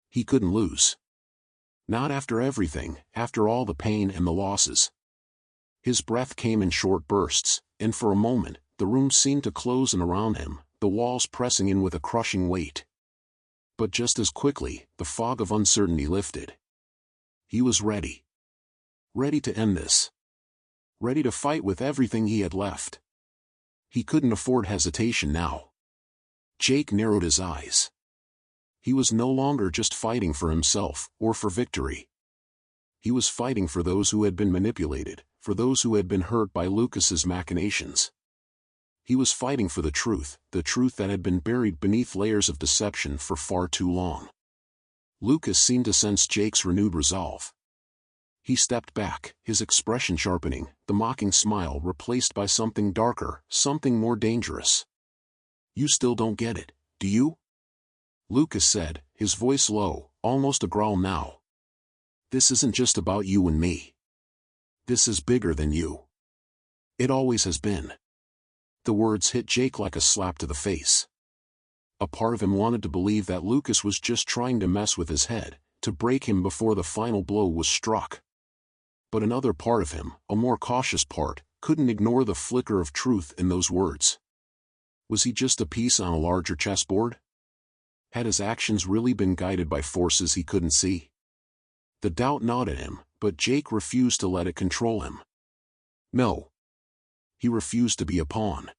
He couldn't lose. Not after everything, after all the pain and the losses. His breath came in short bursts, and for a moment, the room seemed to close in around him, the walls pressing in with a crushing weight. But just as quickly, the fog of uncertainty lifted. He was ready. Ready to end this. Ready to fight with everything he had left. He couldn't afford hesitation now. Jake narrowed his eyes. He was no longer just fighting for himself, or for victory. He was fighting for those who had been manipulated, for those who had been hurt by Lucas's machinations. He was fighting for the truth that had been buried beneath layers of deception for far too long. Lucas seemed to sense Jake's renewed resolve. He stepped back, his expression sharpening, the mocking smile replaced by something darker, something more dangerous. "You still don't get it, do you?" Lucas said, his voice low, almost a growl now. "This isn't just about you and me. This is bigger than you. It always has been." The words hit Jake like a slap to the face. A part of him wanted to believe that Lucas was just trying to mess with his head, to break him before the final blow was struck. But another part of him, a more cautious part, couldn't ignore the flicker of truth in those words. Was he just a piece on a larger chessboard? Had his actions really been guided by forces he couldn't see? The doubt gnawed at him, but Jake refused to let it control him. No. He refused to be a pawn.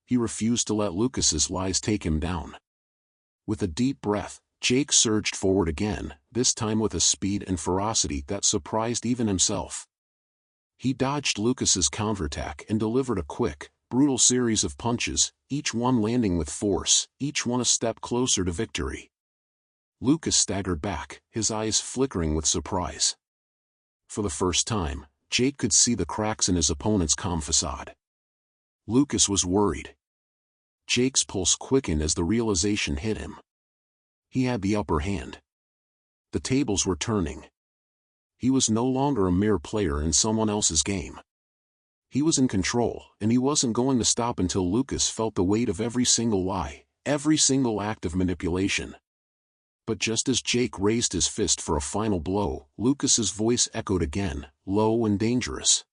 He refused to let Lucas's lies take him down. With a deep breath, Jake surged forward again, this time with a speed and ferocity that surprised even himself. He dodged Lucas's counterattack and delivered a quick, brutal series of punches, each one landing with force, each one a step closer to victory. Lucas staggered back, his eyes flickering with surprise. For the first time, Jake could see the cracks in his opponent's calm facade. Lucas was worried. Jake's pulse quickened as the realization hit him. He had the upper hand. The tables were turning. He was no longer a mere player in someone else's game. He was in control, and he wasn't going to stop until Lucas felt the weight of every single lie, every single act of manipulation. But just as Jake raised his fist for a final blow, Lucas's voice echoed again, low and dangerous.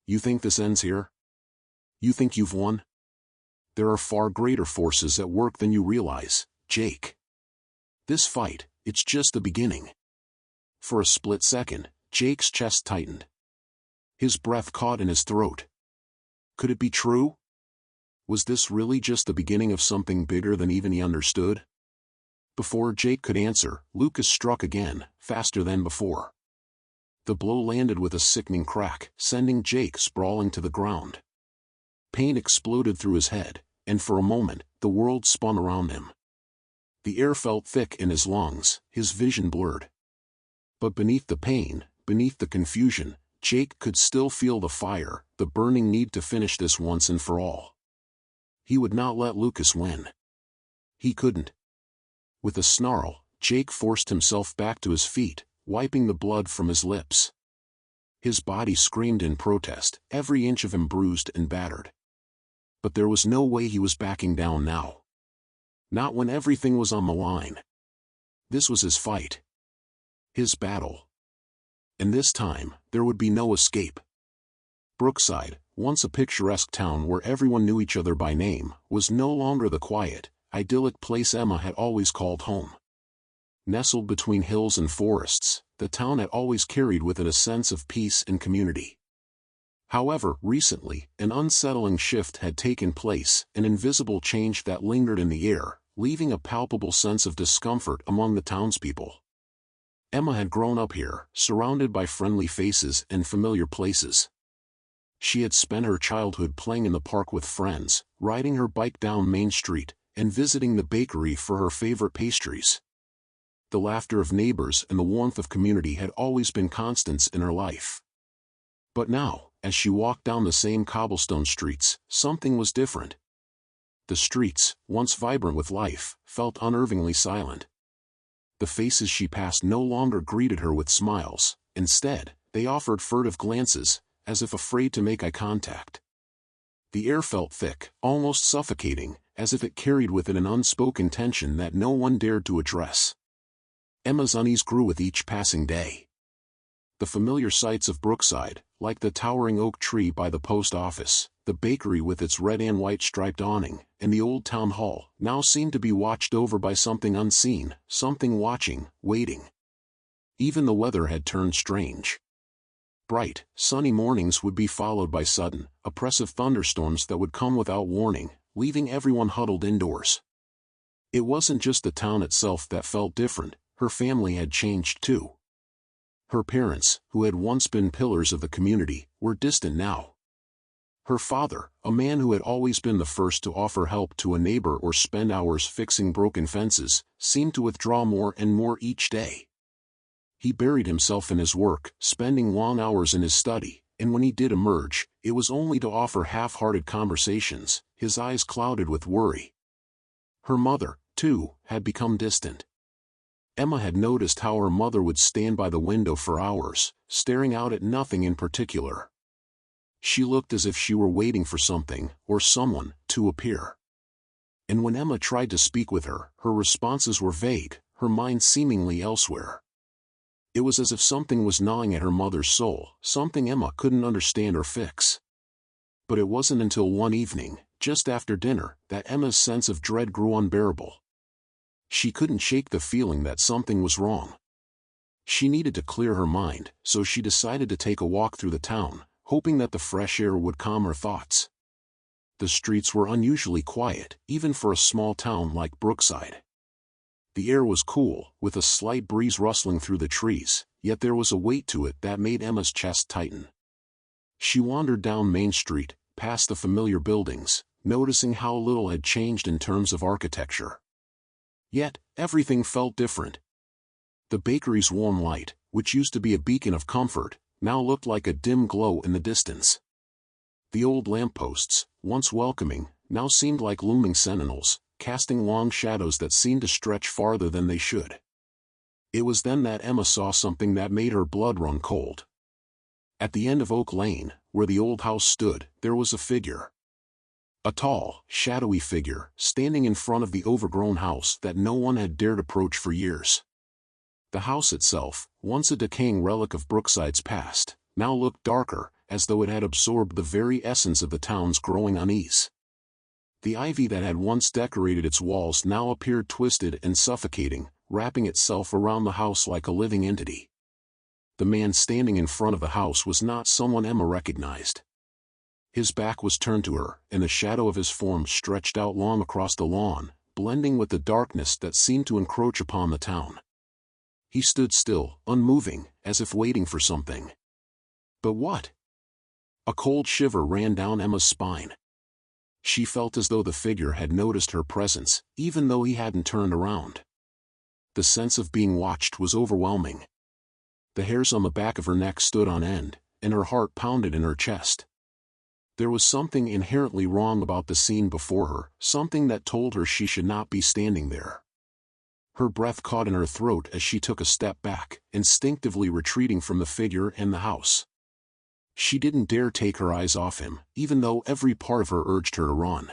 "You think this ends here? You think you've won? There are far greater forces at work than you realize, Jake. This fight, it's just the beginning." For a split second, Jake's chest tightened. His breath caught in his throat. Could it be true? Was this really just the beginning of something bigger than even he understood? Before Jake could answer, Lucas struck again, faster than before. The blow landed with a sickening crack, sending Jake sprawling to the ground. Pain exploded through his head, and for a moment, the world spun around him. The air felt thick in his lungs, his vision blurred. But beneath the pain, beneath the confusion, Jake could still feel the fire, the burning need to finish this once and for all. He would not let Lucas win. He couldn't. With a snarl, Jake forced himself back to his feet, wiping the blood from his lips. His body screamed in protest, every inch of him bruised and battered. But there was no way he was backing down now. Not when everything was on the line. This was his fight. His battle. And this time, there would be no escape. Brookside, once a picturesque town where everyone knew each other by name, was no longer the quiet, idyllic place Emma had always called home. Nestled between hills and forests, the town had always carried with it a sense of peace and community. However, recently, an unsettling shift had taken place, an invisible change that lingered in the air, leaving a palpable sense of discomfort among the townspeople. Emma had grown up here, surrounded by friendly faces and familiar places. She had spent her childhood playing in the park with friends, riding her bike down Main Street, and visiting the bakery for her favorite pastries. The laughter of neighbors and the warmth of community had always been constants in her life. But now, as she walked down the same cobblestone streets, something was different. The streets, once vibrant with life, felt unnervingly silent. The faces she passed no longer greeted her with smiles, instead, they offered furtive glances, as if afraid to make eye contact. The air felt thick, almost suffocating, as if it carried with it an unspoken tension that no one dared to address. Emma's unease grew with each passing day. The familiar sights of Brookside, like the towering oak tree by the post office, the bakery with its red and white striped awning, and the old town hall, now seemed to be watched over by something unseen, something watching, waiting. Even the weather had turned strange. Bright, sunny mornings would be followed by sudden, oppressive thunderstorms that would come without warning, leaving everyone huddled indoors. It wasn't just the town itself that felt different, her family had changed too. Her parents, who had once been pillars of the community, were distant now. Her father, a man who had always been the first to offer help to a neighbor or spend hours fixing broken fences, seemed to withdraw more and more each day. He buried himself in his work, spending long hours in his study, and when he did emerge, it was only to offer half-hearted conversations, his eyes clouded with worry. Her mother, too, had become distant. Emma had noticed how her mother would stand by the window for hours, staring out at nothing in particular. She looked as if she were waiting for something, or someone, to appear. And when Emma tried to speak with her, her responses were vague, her mind seemingly elsewhere. It was as if something was gnawing at her mother's soul, something Emma couldn't understand or fix. But it wasn't until one evening, just after dinner, that Emma's sense of dread grew unbearable. She couldn't shake the feeling that something was wrong. She needed to clear her mind, so she decided to take a walk through the town, hoping that the fresh air would calm her thoughts. The streets were unusually quiet, even for a small town like Brookside. The air was cool, with a slight breeze rustling through the trees, yet there was a weight to it that made Emma's chest tighten. She wandered down Main Street, past the familiar buildings, noticing how little had changed in terms of architecture. Yet, everything felt different. The bakery's warm light, which used to be a beacon of comfort, now looked like a dim glow in the distance. The old lampposts, once welcoming, now seemed like looming sentinels, casting long shadows that seemed to stretch farther than they should. It was then that Emma saw something that made her blood run cold. At the end of Oak Lane, where the old house stood, there was a figure. A tall, shadowy figure, standing in front of the overgrown house that no one had dared approach for years. The house itself, once a decaying relic of Brookside's past, now looked darker, as though it had absorbed the very essence of the town's growing unease. The ivy that had once decorated its walls now appeared twisted and suffocating, wrapping itself around the house like a living entity. The man standing in front of the house was not someone Emma recognized. His back was turned to her, and the shadow of his form stretched out long across the lawn, blending with the darkness that seemed to encroach upon the town. He stood still, unmoving, as if waiting for something. But what? A cold shiver ran down Emma's spine. She felt as though the figure had noticed her presence, even though he hadn't turned around. The sense of being watched was overwhelming. The hairs on the back of her neck stood on end, and her heart pounded in her chest. There was something inherently wrong about the scene before her, something that told her she should not be standing there. Her breath caught in her throat as she took a step back, instinctively retreating from the figure and the house. She didn't dare take her eyes off him, even though every part of her urged her to run.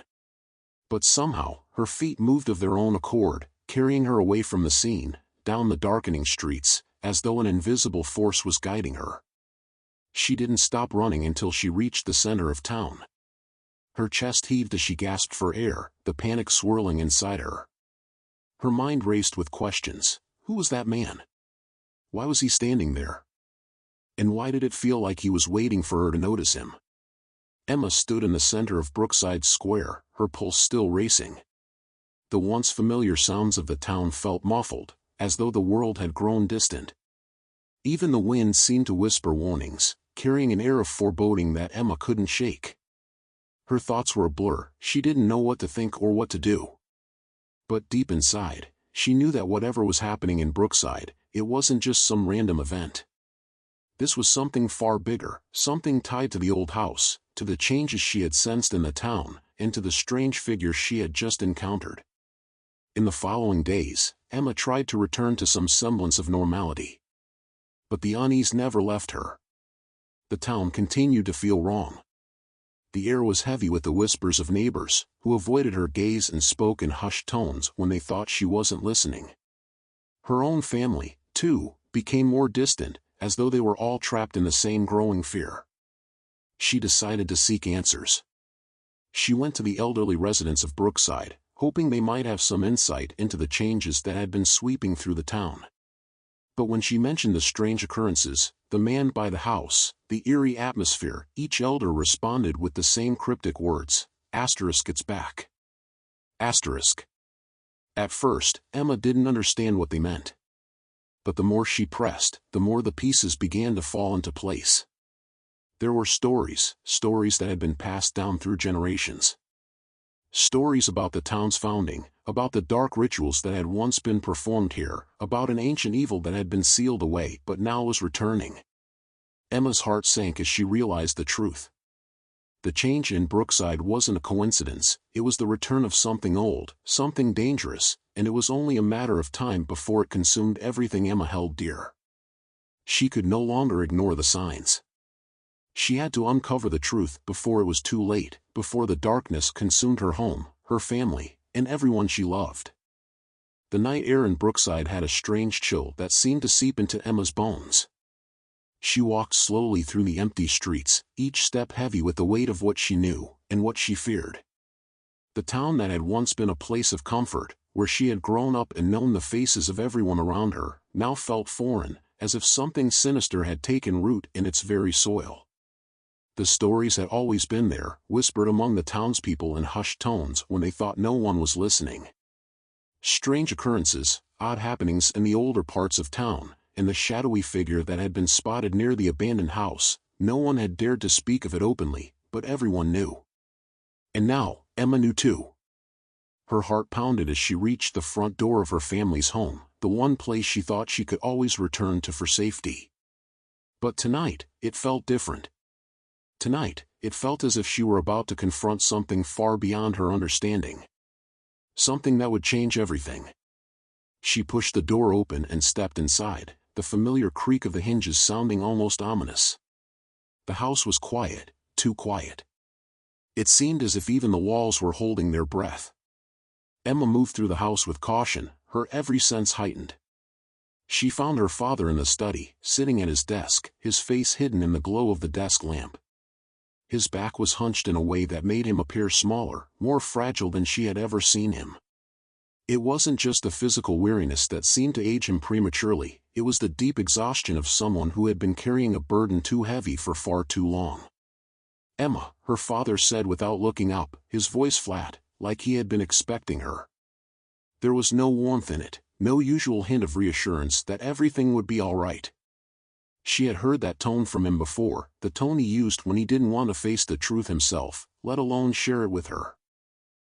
But somehow, her feet moved of their own accord, carrying her away from the scene, down the darkening streets, as though an invisible force was guiding her. She didn't stop running until she reached the center of town. Her chest heaved as she gasped for air, the panic swirling inside her. Her mind raced with questions. Who was that man? Why was he standing there? And why did it feel like he was waiting for her to notice him? Emma stood in the center of Brookside Square, her pulse still racing. The once familiar sounds of the town felt muffled, as though the world had grown distant. Even the wind seemed to whisper warnings, carrying an air of foreboding that Emma couldn't shake. Her thoughts were a blur, she didn't know what to think or what to do. But deep inside, she knew that whatever was happening in Brookside, it wasn't just some random event. This was something far bigger, something tied to the old house, to the changes she had sensed in the town, and to the strange figure she had just encountered. In the following days, Emma tried to return to some semblance of normality. But the unease never left her. The town continued to feel wrong. The air was heavy with the whispers of neighbors, who avoided her gaze and spoke in hushed tones when they thought she wasn't listening. Her own family, too, became more distant, as though they were all trapped in the same growing fear. She decided to seek answers. She went to the elderly residents of Brookside, hoping they might have some insight into the changes that had been sweeping through the town. But when she mentioned the strange occurrences, the man by the house, the eerie atmosphere, each elder responded with the same cryptic words, "It's back." Asterisk. At first, Emma didn't understand what they meant. But the more she pressed, the more the pieces began to fall into place. There were stories that had been passed down through generations. Stories about the town's founding, about the dark rituals that had once been performed here, about an ancient evil that had been sealed away but now was returning. Emma's heart sank as she realized the truth. The change in Brookside wasn't a coincidence, it was the return of something old, something dangerous, and it was only a matter of time before it consumed everything Emma held dear. She could no longer ignore the signs. She had to uncover the truth before it was too late, before the darkness consumed her home, her family, and everyone she loved. The night air in Brookside had a strange chill that seemed to seep into Emma's bones. She walked slowly through the empty streets, each step heavy with the weight of what she knew, and what she feared. The town that had once been a place of comfort, where she had grown up and known the faces of everyone around her, now felt foreign, as if something sinister had taken root in its very soil. The stories had always been there, whispered among the townspeople in hushed tones when they thought no one was listening. Strange occurrences, odd happenings in the older parts of town, and the shadowy figure that had been spotted near the abandoned house. No one had dared to speak of it openly, but everyone knew. And now, Emma knew too. Her heart pounded as she reached the front door of her family's home, the one place she thought she could always return to for safety. But tonight, it felt different. Tonight, it felt as if she were about to confront something far beyond her understanding. Something that would change everything. She pushed the door open and stepped inside, the familiar creak of the hinges sounding almost ominous. The house was quiet, too quiet. It seemed as if even the walls were holding their breath. Emma moved through the house with caution, her every sense heightened. She found her father in the study, sitting at his desk, his face hidden in the glow of the desk lamp. His back was hunched in a way that made him appear smaller, more fragile than she had ever seen him. It wasn't just the physical weariness that seemed to age him prematurely, it was the deep exhaustion of someone who had been carrying a burden too heavy for far too long. "Emma," her father said without looking up, his voice flat, like he had been expecting her. There was no warmth in it, no usual hint of reassurance that everything would be all right. She had heard that tone from him before, the tone he used when he didn't want to face the truth himself, let alone share it with her.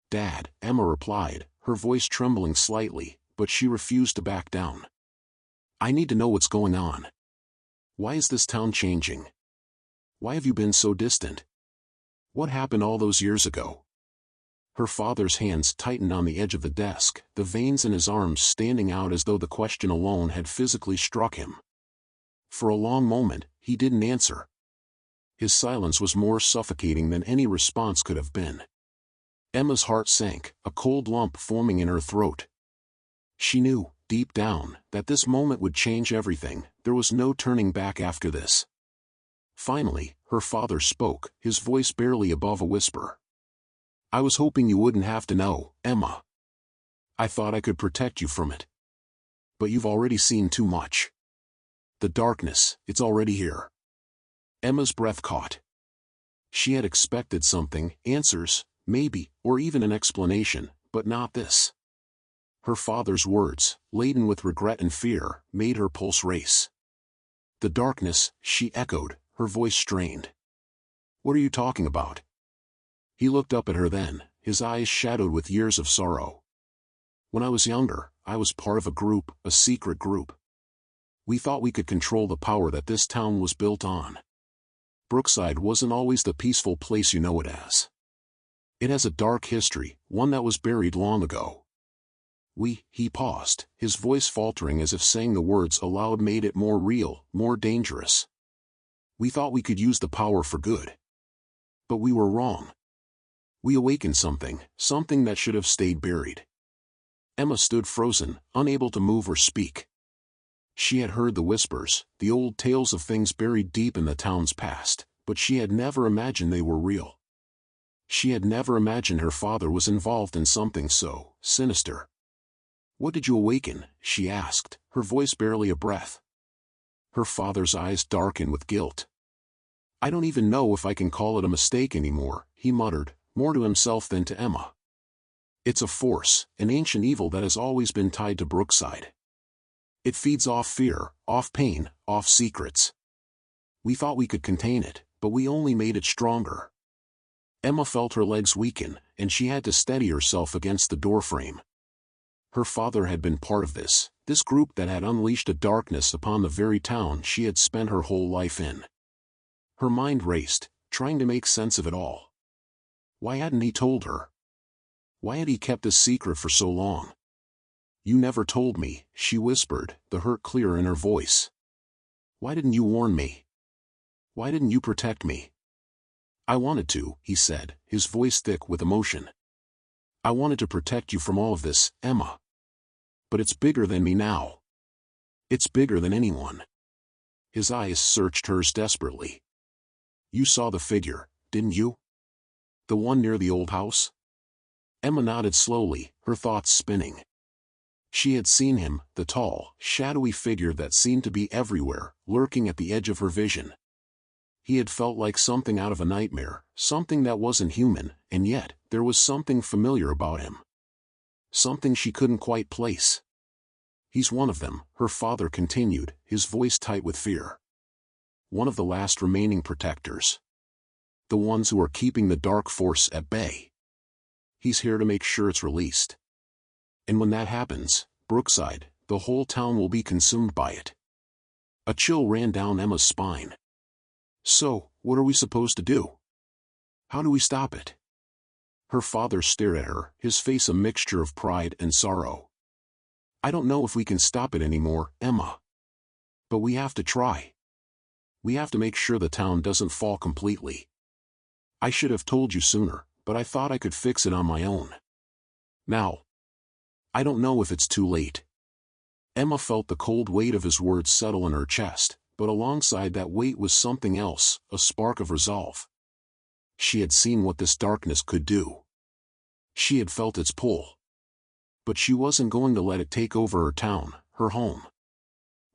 "Dad," Emma replied, her voice trembling slightly, but she refused to back down. "I need to know what's going on. Why is this town changing? Why have you been so distant? What happened all those years ago?" Her father's hands tightened on the edge of the desk, the veins in his arms standing out as though the question alone had physically struck him. For a long moment, he didn't answer. His silence was more suffocating than any response could have been. Emma's heart sank, a cold lump forming in her throat. She knew, deep down, that this moment would change everything. There was no turning back after this. Finally, her father spoke, his voice barely above a whisper. "I was hoping you wouldn't have to know, Emma. I thought I could protect you from it. But you've already seen too much. The darkness, it's already here." Emma's breath caught. She had expected something, answers, maybe, or even an explanation, but not this. Her father's words, laden with regret and fear, made her pulse race. "The darkness," she echoed, her voice strained. "What are you talking about?" He looked up at her then, his eyes shadowed with years of sorrow. "When I was younger, I was part of a group, a secret group. We thought we could control the power that this town was built on. Brookside wasn't always the peaceful place you know it as. It has a dark history, one that was buried long ago. He paused, his voice faltering as if saying the words aloud made it more real, more dangerous. We thought we could use the power for good. But we were wrong. We awakened something that should have stayed buried." Emma stood frozen, unable to move or speak. She had heard the whispers, the old tales of things buried deep in the town's past, but she had never imagined they were real. She had never imagined her father was involved in something so sinister. "What did you awaken?" she asked, her voice barely a breath. Her father's eyes darkened with guilt. "I don't even know if I can call it a mistake anymore," he muttered, more to himself than to Emma. "It's a force, an ancient evil that has always been tied to Brookside. It feeds off fear, off pain, off secrets. We thought we could contain it, but we only made it stronger." Emma felt her legs weaken, and she had to steady herself against the doorframe. Her father had been part of this group that had unleashed a darkness upon the very town she had spent her whole life in. Her mind raced, trying to make sense of it all. Why hadn't he told her? Why had he kept this secret for so long? "You never told me," she whispered, the hurt clear in her voice. "Why didn't you warn me? Why didn't you protect me?" "I wanted to," he said, his voice thick with emotion. "I wanted to protect you from all of this, Emma. But it's bigger than me now. It's bigger than anyone." His eyes searched hers desperately. "You saw the figure, didn't you? The one near the old house?" Emma nodded slowly, her thoughts spinning. She had seen him, the tall, shadowy figure that seemed to be everywhere, lurking at the edge of her vision. He had felt like something out of a nightmare, something that wasn't human, and yet, there was something familiar about him. Something she couldn't quite place. "He's one of them," her father continued, his voice tight with fear. "One of the last remaining protectors. The ones who are keeping the dark force at bay. He's here to make sure it's released. And when that happens, Brookside, the whole town will be consumed by it." A chill ran down Emma's spine. "So, what are we supposed to do? How do we stop it?" Her father stared at her, his face a mixture of pride and sorrow. "I don't know if we can stop it anymore, Emma. But we have to try. We have to make sure the town doesn't fall completely. I should have told you sooner, but I thought I could fix it on my own. Now, I don't know if it's too late." Emma felt the cold weight of his words settle in her chest, but alongside that weight was something else, a spark of resolve. She had seen what this darkness could do. She had felt its pull. But she wasn't going to let it take over her town, her home.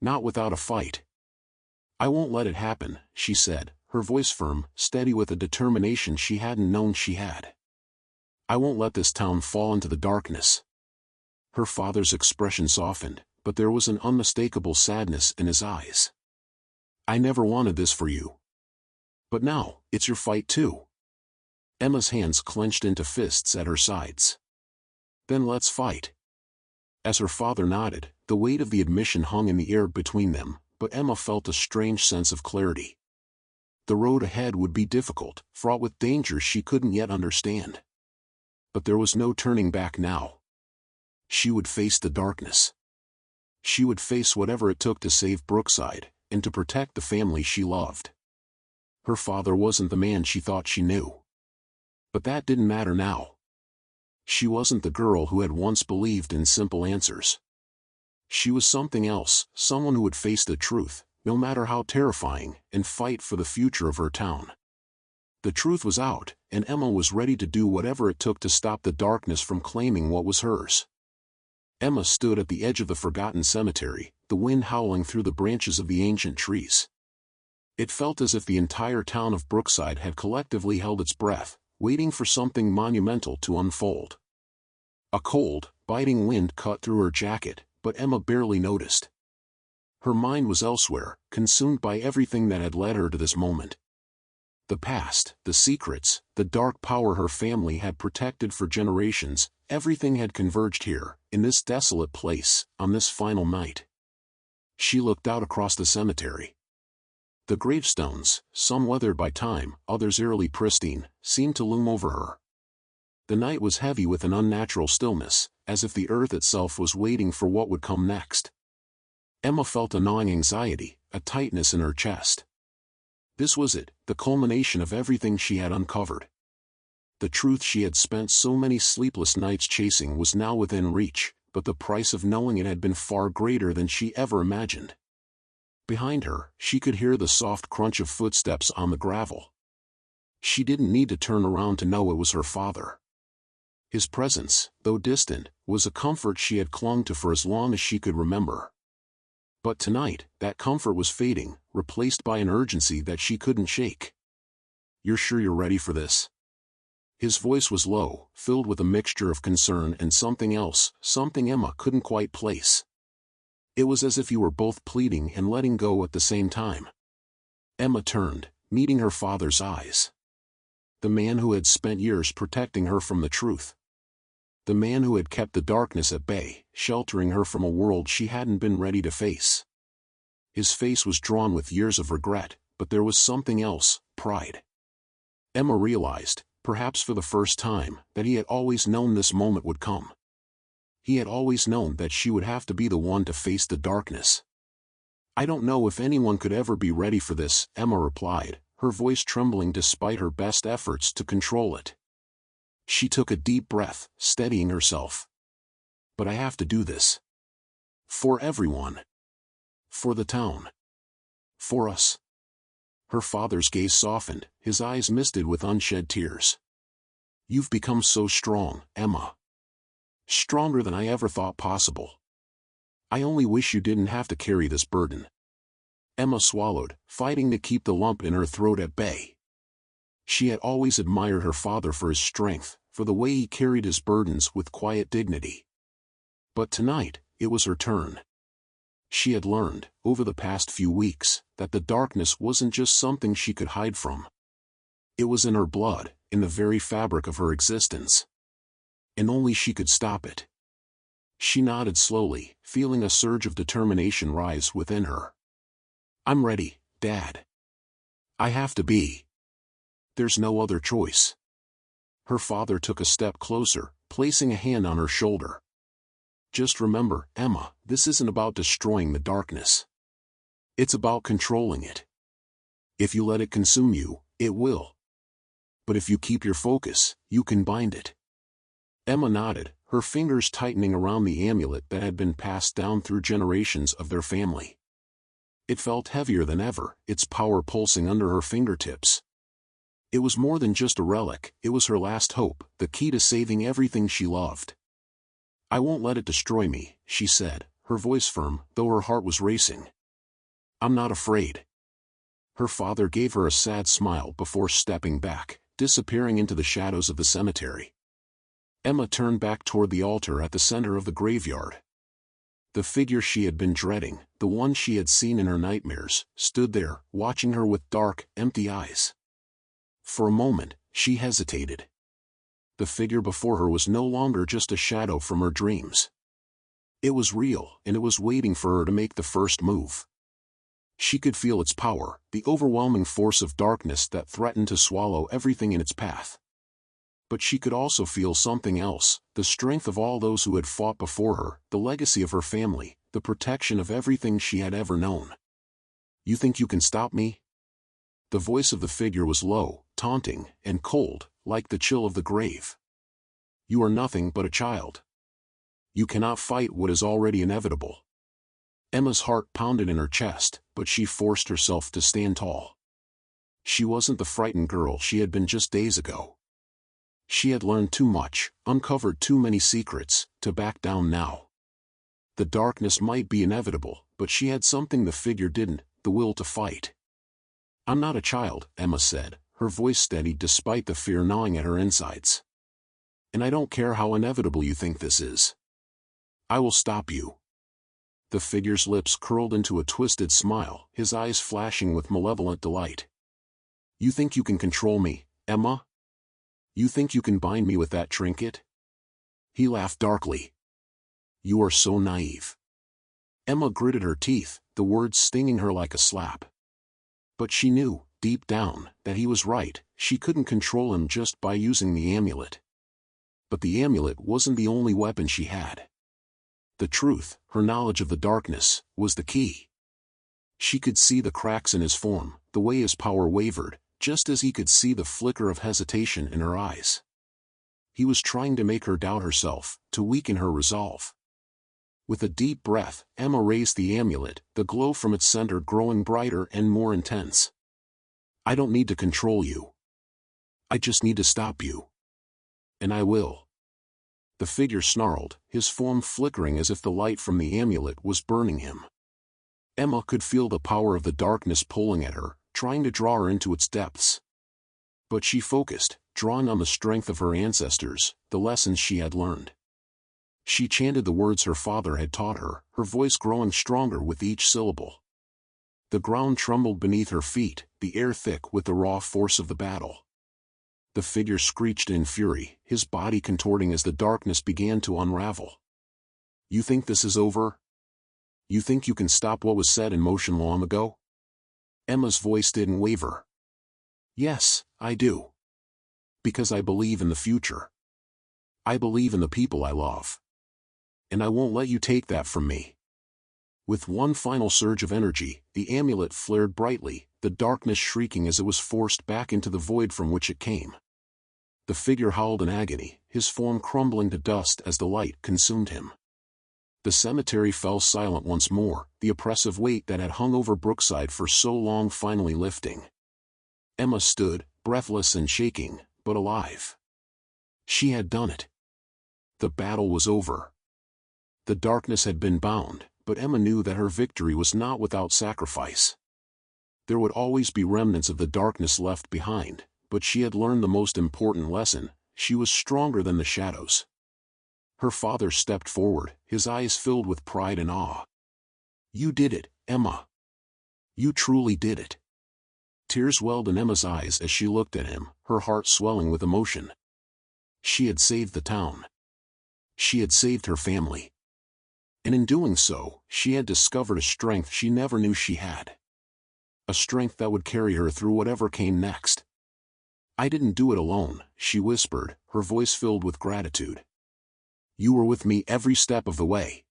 Not without a fight. "I won't let it happen," she said, her voice firm, steady with a determination she hadn't known she had. "I won't let this town fall into the darkness." Her father's expression softened, but there was an unmistakable sadness in his eyes. "I never wanted this for you. But now, it's your fight too." Emma's hands clenched into fists at her sides. "Then let's fight." As her father nodded, the weight of the admission hung in the air between them, but Emma felt a strange sense of clarity. The road ahead would be difficult, fraught with dangers she couldn't yet understand. But there was no turning back now. She would face the darkness. She would face whatever it took to save Brookside, and to protect the family she loved. Her father wasn't the man she thought she knew. But that didn't matter now. She wasn't the girl who had once believed in simple answers. She was something else, someone who would face the truth, no matter how terrifying, and fight for the future of her town. The truth was out, and Emma was ready to do whatever it took to stop the darkness from claiming what was hers. Emma stood at the edge of the forgotten cemetery, the wind howling through the branches of the ancient trees. It felt as if the entire town of Brookside had collectively held its breath, waiting for something monumental to unfold. A cold, biting wind cut through her jacket, but Emma barely noticed. Her mind was elsewhere, consumed by everything that had led her to this moment. The past, the secrets, the dark power her family had protected for generations, everything had converged here, in this desolate place, on this final night. She looked out across the cemetery. The gravestones, some weathered by time, others eerily pristine, seemed to loom over her. The night was heavy with an unnatural stillness, as if the earth itself was waiting for what would come next. Emma felt a gnawing anxiety, a tightness in her chest. This was it, the culmination of everything she had uncovered. The truth she had spent so many sleepless nights chasing was now within reach, but the price of knowing it had been far greater than she ever imagined. Behind her, she could hear the soft crunch of footsteps on the gravel. She didn't need to turn around to know it was her father. His presence, though distant, was a comfort she had clung to for as long as she could remember. But tonight, that comfort was fading, replaced by an urgency that she couldn't shake. "You're sure you're ready for this?" His voice was low, filled with a mixture of concern and something else, something Emma couldn't quite place. It was as if you were both pleading and letting go at the same time. Emma turned, meeting her father's eyes. The man who had spent years protecting her from the truth. The man who had kept the darkness at bay, sheltering her from a world she hadn't been ready to face. His face was drawn with years of regret, but there was something else, pride. Emma realized, perhaps for the first time, that he had always known this moment would come. He had always known that she would have to be the one to face the darkness. "I don't know if anyone could ever be ready for this," Emma replied, her voice trembling despite her best efforts to control it. She took a deep breath, steadying herself. "But I have to do this. For everyone. For the town. For us." Her father's gaze softened, his eyes misted with unshed tears. "You've become so strong, Emma. Stronger than I ever thought possible. I only wish you didn't have to carry this burden." Emma swallowed, fighting to keep the lump in her throat at bay. She had always admired her father for his strength, for the way he carried his burdens with quiet dignity. But tonight, it was her turn. She had learned, over the past few weeks, that the darkness wasn't just something she could hide from. It was in her blood, in the very fabric of her existence. And only she could stop it. She nodded slowly, feeling a surge of determination rise within her. "I'm ready, Dad. I have to be. There's no other choice." Her father took a step closer, placing a hand on her shoulder. "Just remember, Emma, this isn't about destroying the darkness. It's about controlling it. If you let it consume you, it will. But if you keep your focus, you can bind it." Emma nodded, her fingers tightening around the amulet that had been passed down through generations of their family. It felt heavier than ever, its power pulsing under her fingertips. It was more than just a relic, it was her last hope, the key to saving everything she loved. "I won't let it destroy me," she said, her voice firm, though her heart was racing. "I'm not afraid." Her father gave her a sad smile before stepping back, disappearing into the shadows of the cemetery. Emma turned back toward the altar at the center of the graveyard. The figure she had been dreading, the one she had seen in her nightmares, stood there, watching her with dark, empty eyes. For a moment, she hesitated. The figure before her was no longer just a shadow from her dreams. It was real, and it was waiting for her to make the first move. She could feel its power, the overwhelming force of darkness that threatened to swallow everything in its path. But she could also feel something else, the strength of all those who had fought before her, the legacy of her family, the protection of everything she had ever known. "You think you can stop me?" The voice of the figure was low, taunting, and cold, like the chill of the grave. "You are nothing but a child. You cannot fight what is already inevitable." Emma's heart pounded in her chest, but she forced herself to stand tall. She wasn't the frightened girl she had been just days ago. She had learned too much, uncovered too many secrets, to back down now. The darkness might be inevitable, but she had something the figure didn't, the will to fight. "I'm not a child," Emma said, her voice steady despite the fear gnawing at her insides. "And I don't care how inevitable you think this is. I will stop you." The figure's lips curled into a twisted smile, his eyes flashing with malevolent delight. "You think you can control me, Emma? You think you can bind me with that trinket?" He laughed darkly. "You are so naive." Emma gritted her teeth, the words stinging her like a slap. But she knew, deep down, that he was right, she couldn't control him just by using the amulet. But the amulet wasn't the only weapon she had. The truth, her knowledge of the darkness, was the key. She could see the cracks in his form, the way his power wavered, just as he could see the flicker of hesitation in her eyes. He was trying to make her doubt herself, to weaken her resolve. With a deep breath, Emma raised the amulet, the glow from its center growing brighter and more intense. "I don't need to control you. I just need to stop you. And I will." The figure snarled, his form flickering as if the light from the amulet was burning him. Emma could feel the power of the darkness pulling at her, trying to draw her into its depths. But she focused, drawing on the strength of her ancestors, the lessons she had learned. She chanted the words her father had taught her, her voice growing stronger with each syllable. The ground trembled beneath her feet, the air thick with the raw force of the battle. The figure screeched in fury, his body contorting as the darkness began to unravel. "You think this is over? You think you can stop what was set in motion long ago?" Emma's voice didn't waver. "Yes, I do. Because I believe in the future. I believe in the people I love. And I won't let you take that from me." With one final surge of energy, the amulet flared brightly, the darkness shrieking as it was forced back into the void from which it came. The figure howled in agony, his form crumbling to dust as the light consumed him. The cemetery fell silent once more, the oppressive weight that had hung over Brookside for so long finally lifting. Emma stood, breathless and shaking, but alive. She had done it. The battle was over. The darkness had been bound, but Emma knew that her victory was not without sacrifice. There would always be remnants of the darkness left behind, but she had learned the most important lesson: she was stronger than the shadows. Her father stepped forward, his eyes filled with pride and awe. "You did it, Emma. You truly did it." Tears welled in Emma's eyes as she looked at him, her heart swelling with emotion. She had saved the town. She had saved her family. And in doing so, she had discovered a strength she never knew she had. A strength that would carry her through whatever came next. "I didn't do it alone," she whispered, her voice filled with gratitude. "You were with me every step of the way."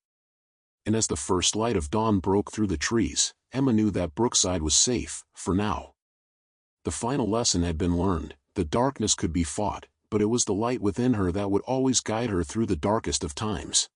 And as the first light of dawn broke through the trees, Emma knew that Brookside was safe, for now. The final lesson had been learned: the darkness could be fought, but it was the light within her that would always guide her through the darkest of times.